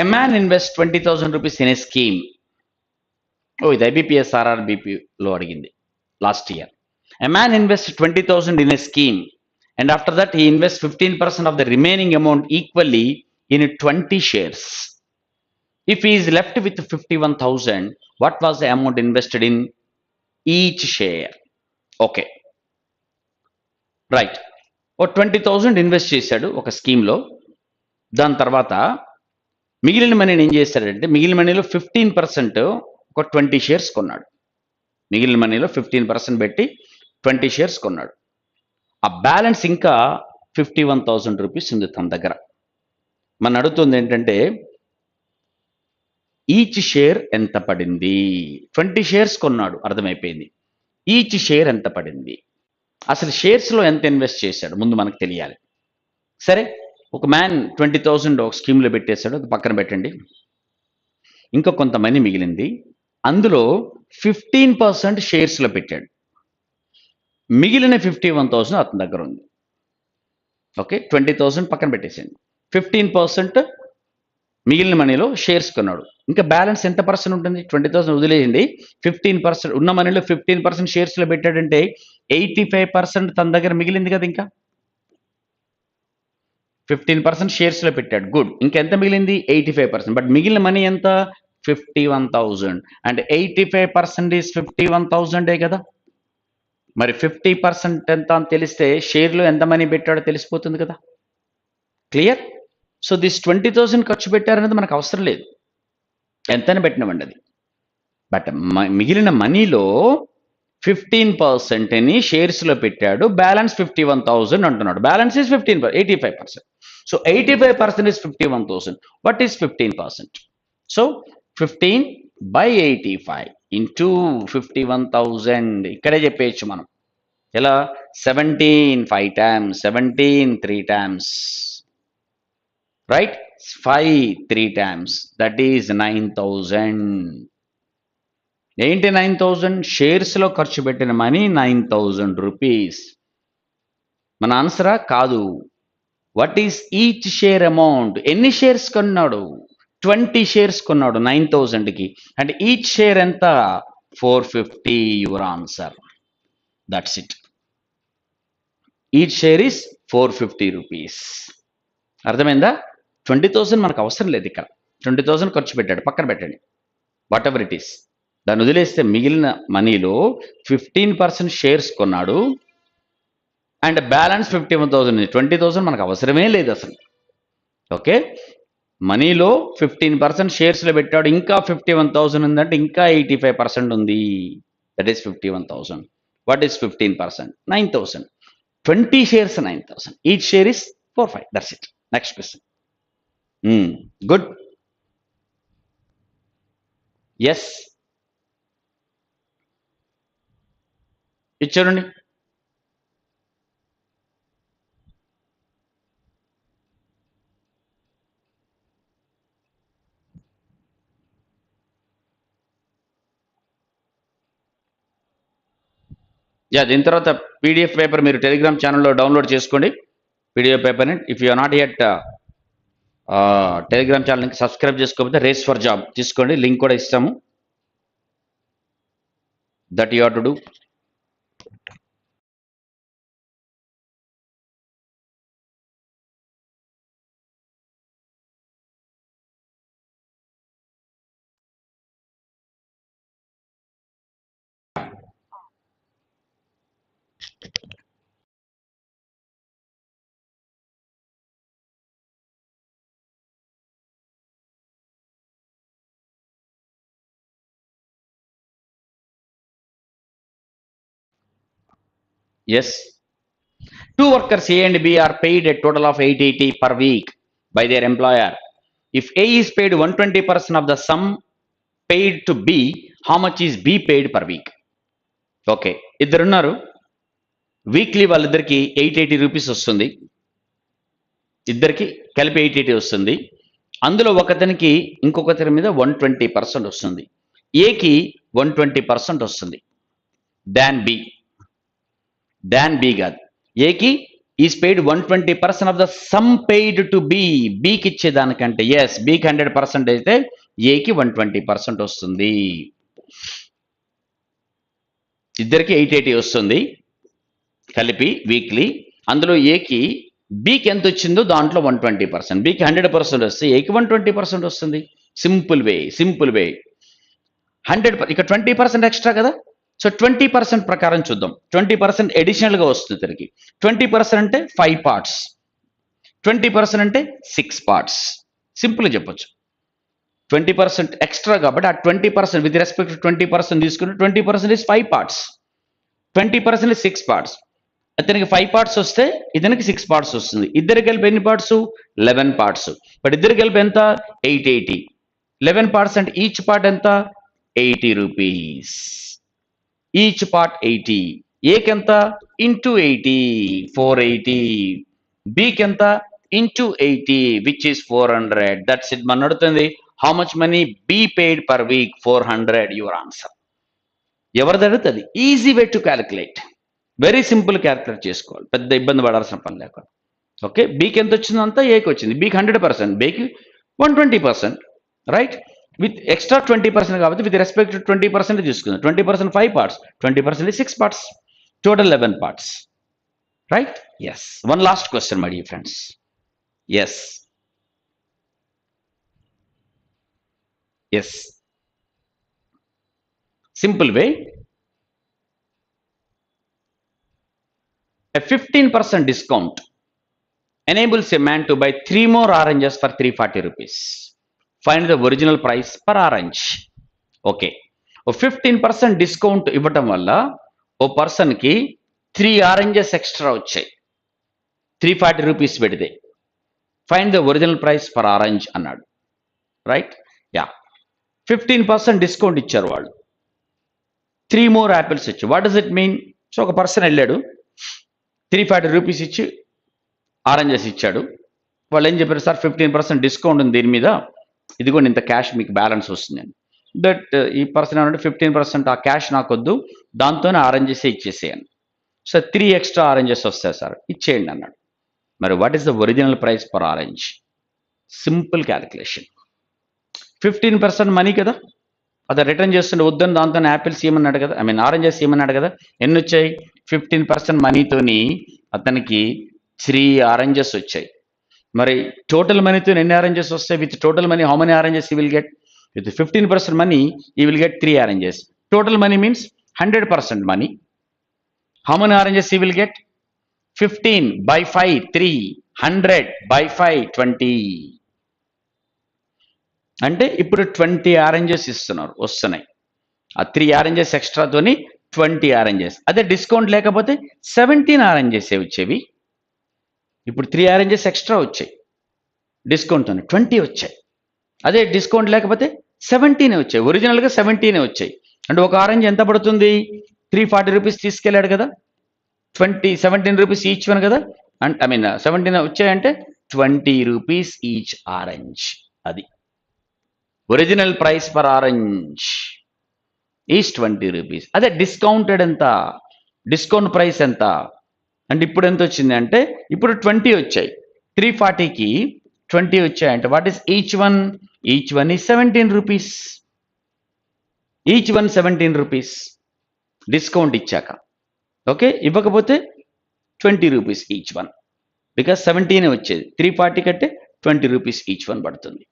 A man invests 20,000 rupees in a scheme. ఇది IBPSRRBPO అడిగింది last year. A man invests 20,000 in a scheme and after that he invests 15% of the remaining amount equally in 20 shares. If he is left with 51,000, what was the amount invested in each share? Okay, right. ఓ 20,000 invest చేశాడు ఒక స్కీమ్లో. దాని తర్వాత మిగిలిన మనీని ఏం చేశాడంటే, మిగిలిన మనీలో 15% ఒక 20 షేర్స్ కొన్నాడు. మిగిలిన మనీలో 15% పెట్టి 20 షేర్స్ కొన్నాడు. ఆ బ్యాలెన్స్ ఇంకా 51,000 రూపీస్ ఉంది తన దగ్గర. మన అడుగుతుంది ఏంటంటే, ఈచ్ షేర్ ఎంత పడింది? 20 షేర్స్ కొన్నాడు, అర్థమైపోయింది. ఈచ్ షేర్ ఎంత పడింది? అసలు షేర్స్లో ఎంత ఇన్వెస్ట్ చేశాడు ముందు మనకు తెలియాలి. సరే, ఒక మ్యాన్ 20,000 ఒక స్కీమ్లో పెట్టేశాడు, అది పక్కన పెట్టండి. ఇంకా కొంత మనీ మిగిలింది. అందులో 15% షేర్స్లో పెట్టాడు. మిగిలిన 51,000 అతని దగ్గర ఉంది. ఓకే, 20,000 పక్కన పెట్టేసాడు. 15% మిగిలిన మనీలో షేర్స్ కొన్నాడు. ఇంకా బ్యాలెన్స్ ఎంత పర్సెంట్ ఉంటుంది? 20,000 వదిలేయండి. 15% ఉన్న మనీలో 15% షేర్స్లో పెట్టాడంటే 85% తన దగ్గర మిగిలింది కదా. ఇంకా 15% షేర్స్లో పెట్టాడు, గుడ్. ఇంకెంత మిగిలింది? 85%. బట్ మిగిలిన మనీ ఎంత? 51,000. అండ్ 85% ఈజ్ 51,000 కదా. మరి 50% ఎంత అని తెలిస్తే షేర్లో ఎంత మనీ పెట్టాడో తెలిసిపోతుంది కదా. క్లియర్? సో దిస్ 20,000 ఖర్చు పెట్టారనేది మనకు అవసరం లేదు, ఎంతని పెట్టినవండి అది. బట్ మిగిలిన మనీలో 15%ని షేర్స్లో పెట్టాడు, బ్యాలెన్స్ 51,000 అంటున్నాడు. Balance is 85%. So 85% is 51,000. What is 15%? So 15/85 into 51,000. ఇక్కడే చెప్పేయచ్చు మనం. ఎలా? 17 5 times, 17 3 times, right. 5 3 times, that is 9,000. ఏంటి 9,000? షేర్స్లో ఖర్చు పెట్టిన మనీ 9,000 రూపీస్. మన ఆన్సరా కాదు. What is each share amount? ఎన్ని షేర్స్ కొన్నాడు? 20 షేర్స్ కొన్నాడు 9,000కి. అంటే ఈచ్ షేర్ ఎంత? 450. Your answer. That's it. Each share is 450 rupees. అర్థమైందా? 20,000 మనకు అవసరం లేదు ఇక్కడ. 20,000 ఖర్చు పెట్టాడు, పక్కన పెట్టండి. What ever it is. దాన్ని వదిలేస్తే మిగిలిన మనీలో 15% షేర్స్ కొన్నాడు అండ్ బ్యాలెన్స్ 51,000. 20,000 మనకు అవసరమే లేదు అసలు. ఓకే, మనీలో 15% షేర్స్లో పెట్టాడు, ఇంకా 51,000 ఉందంటే ఇంకా 85% ఉంది. That is 51,000. What is 15%? 9,000. 20 shares 9,000. Each share is 45. That's it. Next question. Good. Yes, ఇచ్చారండి. దీని తర్వాత పీడిఎఫ్ పేపర్ మీరు టెలిగ్రామ్ ఛానల్లో డౌన్లోడ్ చేసుకోండి. పీడిఎఫ్ పేపర్ని if you are not yet Telegram ఛానల్కి సబ్స్క్రైబ్ చేసుకోకపోతే రేస్ ఫర్ జాబ్ తీసుకోండి, లింక్ కూడా ఇస్తాము. That you have to do. Yes, 2 workers A and B are paid a total of 880 per week by their employer. If A is paid 120% of the sum paid to B, how much is B paid per week? Okay, ఇద్దరున్నారు. Weekly వాళ్ళిద్దరికి 880 rupees వస్తుంది. ఇద్దరికి కలిపి 880 వస్తుంది. అందులో ఒకతనికి ఇంకొకతని మీద 120% వస్తుంది. ఏకి 120% వస్తుంది. దాన్ బి కాదు, ఏకి is paid 120% of the sum paid to B. బీకి ఇచ్చేదానికంటే, ఎస్, బీకి 100% అయితే ఏకి 120% వస్తుంది. ఇద్దరికి 880 వస్తుంది కలిపి వీక్లీ. అందులో ఏకి బీకి ఎంత వచ్చిందో దాంట్లో 120%. బీకి 100% వస్తే ఏకి 120% వస్తుంది. Simple way. 100 ఇక 20% ఎక్స్ట్రా కదా. సో 20% ప్రకారం చూద్దాం. 20% అడిషనల్గా వస్తుంది ఇతనికి. 20% అంటే 5 parts, 20% అంటే 6 parts. సింపుల్గా చెప్పొచ్చు. 20% ఎక్స్ట్రా కాబట్టి ఆ 20% విత్ రెస్పెక్ట్ 20% తీసుకుని 20% ఇస్ 5 parts, 20% ఇస్ 6 parts. ఇతనికి 5 parts వస్తే ఇతనికి 6 parts వస్తుంది. ఇద్దరు కలిపి ఎన్ని పార్ట్స్? 11 parts. బట్ ఇద్దరు కలిపి ఎంత? 880. 11 parts అంటే ఈచ్ పార్ట్ ఎంత? 80 రూపీస్. Each part 80. ఏకి ఎంత? ఇంటూ 80, 480. బికి ఎంత? Into 80, which is 400. That's it. మన అడుగుతుంది how much money be paid per week? 400. Your answer. ఎవరిది అడుగుతుంది? Easy way to calculate. Very simple calculate చేసుకోవాలి, పెద్ద ఇబ్బంది పడాల్సిన పని లేకుండా. ఓకే, బీకి ఎంత వచ్చిందో అంతా ఏకి వచ్చింది. బీకి 100%, బీకి 120%. రైట్, విత్ ఎక్స్ట్రా 20% కాబట్టి విత్ రెస్పెక్ట్ 20% తీసుకుందాం. 20% 5 parts, 20% 6 parts, total 11 parts. Right? Yes. One last question my dear friends. Yes, simple way. A 15% discount enables a man to buy 3 more oranges for 340 rupees. Find the original price per orange. Okay, ఓ 15% discount ఇవ్వటం వల్ల ఓ పర్సన్కి 3 oranges extra వచ్చాయి 340 rupees పెడితే. Find the original price for orange అన్నాడు. Right? Yeah, 15% discount ఇచ్చారు వాళ్ళు, 3 more apples ఇచ్చారు. What does it mean? So ఒక పర్సన్ వెళ్ళాడు, 340 రూపీస్ ఇచ్చి ఆరెంజెస్ ఇచ్చాడు. వాళ్ళు ఏం చెప్పారు? సార్ 15% డిస్కౌంట్ ఉంది దీని మీద, ఇదిగోండి ఇంత క్యాష్ మీకు బ్యాలెన్స్ వస్తుందని. దట్ ఈ పర్సన్ ఏమంటే 15% ఆ క్యాష్ నాకొద్దు, దాంతోనే ఆరెంజెస్ ఇచ్చేసేయండి. సార్ 3 ఎక్స్ట్రా ఆరెంజెస్ వస్తాయి సార్, ఇచ్చేయండి అన్నాడు. మరి what is the original price per orange? Simple calculation. 15% money కదా, అదే రిటర్న్ చేస్తుంటే వద్దని దాంతో యాపిల్స్ ఇవ్వమన్నాడు కదా, ఐ మీన్ ఆరెంజెస్ ఇవ్వమన్నాడు కదా. ఎన్ని వచ్చాయి? 15% మనీతోని అతనికి 3 ఆరెంజెస్ వచ్చాయి. మరి టోటల్ మనీతో ఎన్ని ఆరెంజెస్ వస్తాయి? With total money how many oranges ఈ విల్ గెట్? విత్ 15% మనీ ఈ will get 3 oranges. Total money means 100% money. How many oranges ఈ విల్ గెట్? 15 by 5 3, 100 by 5 20. అంటే ఇప్పుడు 20 ఆరెంజెస్ వస్తున్నాయి. ఆ 3 ఆరెంజెస్ ఎక్స్ట్రాతోని 20 ఆరెంజెస్. అదే డిస్కౌంట్ లేకపోతే 17 ఆరెంజెస్ వచ్చేవి. ఇప్పుడు 3 ఆరెంజెస్ ఎక్స్ట్రా వచ్చాయి, డిస్కౌంట్తో 20 వచ్చాయి. అదే డిస్కౌంట్ లేకపోతే 17 వచ్చాయి. ఒరిజినల్గా 17 వచ్చాయి. అంటే ఒక ఆరెంజ్ ఎంత పడుతుంది? 340 రూపీస్ తీసుకెళ్ళాడు కదా, 17 రూపీస్ ఈచ్ వన్ కదా, అండ్ ఐ మీన్ 17 వచ్చాయంటే 20 రూపీస్ ఈచ్ ఆరెంజ్. అది original price per orange is 20 rupees. అదే డిస్కౌంటెడ్ ఎంత? డిస్కౌంట్ ప్రైస్ ఎంత అంటే ఇప్పుడు ఎంత వచ్చింది అంటే ఇప్పుడు 20 వచ్చాయి. 340కి 20 వచ్చాయి అంటే what is each one? Each one is 17 rupees. Each one 17 rupees discount ఇచ్చాక. ఓకే, ఇవ్వకపోతే 20 రూపీస్ ఈచ్ వన్, బికాస్ 17 వచ్చేది. 340 కంటే 20 రూపీస్ ఈచ్ వన్ పడుతుంది.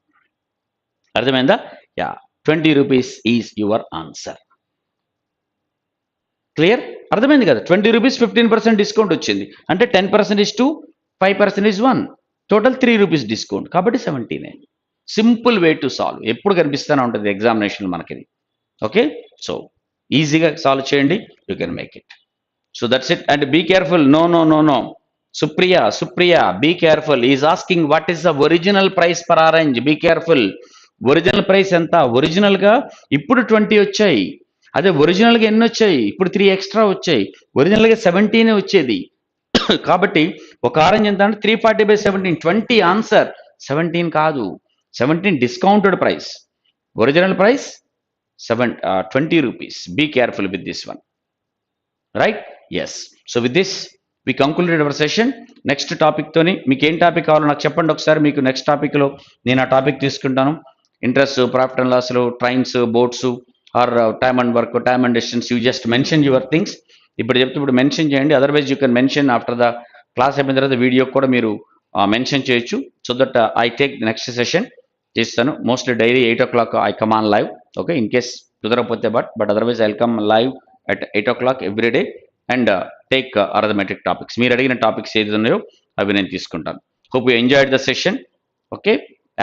అర్థమైందా? Yeah, 20 rupees is your answer. Clear? అర్థమైంది కదా. 20 రూపీస్ 15% డిస్కౌంట్ వచ్చింది అంటే 10% is 2, 5% is 1, total 3 rupees discount కాబట్టి 17. Simple way to solve. ఎప్పుడు కనిపిస్తూనే ఉంటుంది ఎగ్జామినేషన్ మనకి. ఓకే, సో ఈజీగా సాల్వ్ చేయండి, you can make it. So that's it. And be careful. No no no no Supriya be careful. Is asking what is the original price per orange. Be careful. Original price ఎంత? ఒరిజినల్గా ఇప్పుడు 20 వచ్చాయి. అదే ఒరిజినల్గా ఎన్ని వచ్చాయి? ఇప్పుడు 3 ఎక్స్ట్రా వచ్చాయి. ఒరిజినల్గా 17 వచ్చేది. కాబట్టి ఒక ఆరెంజ్ ఎంత అంటే 340/17. 20 ఆన్సర్, 17 కాదు. 17 discounted price. Original price 20 rupees. Be careful with this one. Right? Yes. So with this we concluded our session. Next టాపిక్తోని మీకు ఏం టాపిక్ కావాలో నాకు చెప్పండి ఒకసారి. మీకు నెక్స్ట్ టాపిక్లో నేను ఆ టాపిక్ తీసుకుంటాను. ఇంట్రెస్ట్, ప్రాఫిట్ అండ్ లాస్లు, trains, boats, or time and work, time and distance. You just mention your things. ఇప్పుడు చెప్తే ఇప్పుడు మెన్షన్ చేయండి. Otherwise you can mention after the class అయిపోయిన తర్వాత వీడియో కూడా మీరు మెన్షన్ చేయొచ్చు. So that I take next session చేస్తాను. Mostly daily 8 o'clock I come on live. Okay, in case కుదరకపోతే but otherwise I come live at 8 o'clock every day and take arithmetic topics. మీరు అడిగిన topics ఏది ఉన్నాయో అవి నేను తీసుకుంటాను. Hope you enjoyed the session. Okay,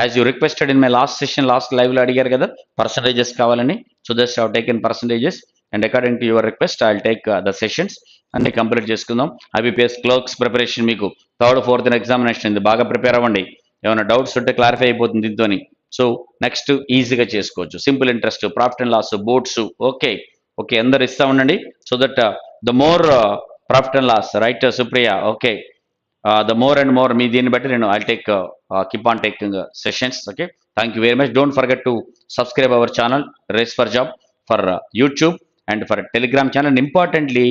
as you requested in my last session, last లైవ్లో అడిగారు కదా పర్సంటేజెస్ కావాలని. So that's have taken percentages and according to your request I will take the sessions అన్ని కంప్లీట్ చేసుకుందాం. IBPS clerks preparation మీకు 3rd, 4th examination ఉంది. బాగా prepare అవ్వండి. ఏమైనా డౌట్స్ ఉంటే క్లారిఫై అయిపోతుంది దీంతోని. సో నెక్స్ట్ ఈజీగా చేసుకోవచ్చు. Simple interest, profit and loss, boats. Okay అందరు ఇస్తా ఉండండి. So that the more profit and loss, right Supriya? Okay, the more and more మీ దీన్ని బట్టి నేను I take keep on taking sessions. Okay, thank you very much. Don't forget to subscribe our channel race for job for YouTube and for Telegram channel. And importantly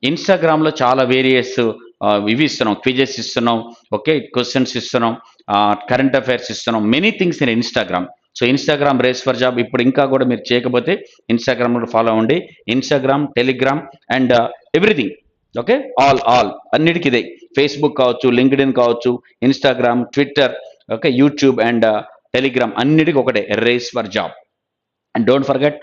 ఇన్స్టాగ్రామ్లో చాలా various ఇవి ఇస్తున్నాం, quizzes ఇస్తున్నాం, okay, questions ఇస్తున్నాం, current affairs ఇస్తున్నాం, many things in Instagram. So Instagram race for job ఇప్పుడు ఇంకా కూడా మీరు చేయకపోతే ఇన్స్టాగ్రామ్లో ఫాలో అవ్వండి. Instagram, Telegram and everything. Okay, all అన్నిటికీ ఇదే. ఫేస్బుక్ కావచ్చు, లింక్డ్ఇన్ కావచ్చు, Instagram, Twitter, okay, YouTube and Telegram అన్నిటికీ ఒకటే race for job. And don't forget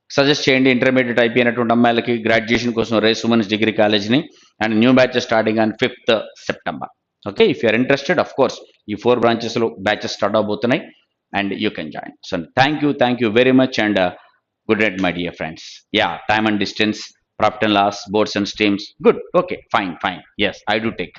suggest చేయండి ఇంటర్మీడియట్ అయిపోయినటువంటి అమ్మాయిలకి గ్రాడ్యుయేషన్ కోసం రేస్ ఉమెన్స్ డిగ్రీ కాలేజ్ని. And new batch starting on 5th September. Okay, if you're interested, of course ఈ 4 బ్రాంచెస్లో batches start అవబోతున్నాయి and you can join. So thank you very much and good night my dear friends. Yeah, time and distance, profit and loss, boards and streams. Good. Okay, fine. Yes, I do take.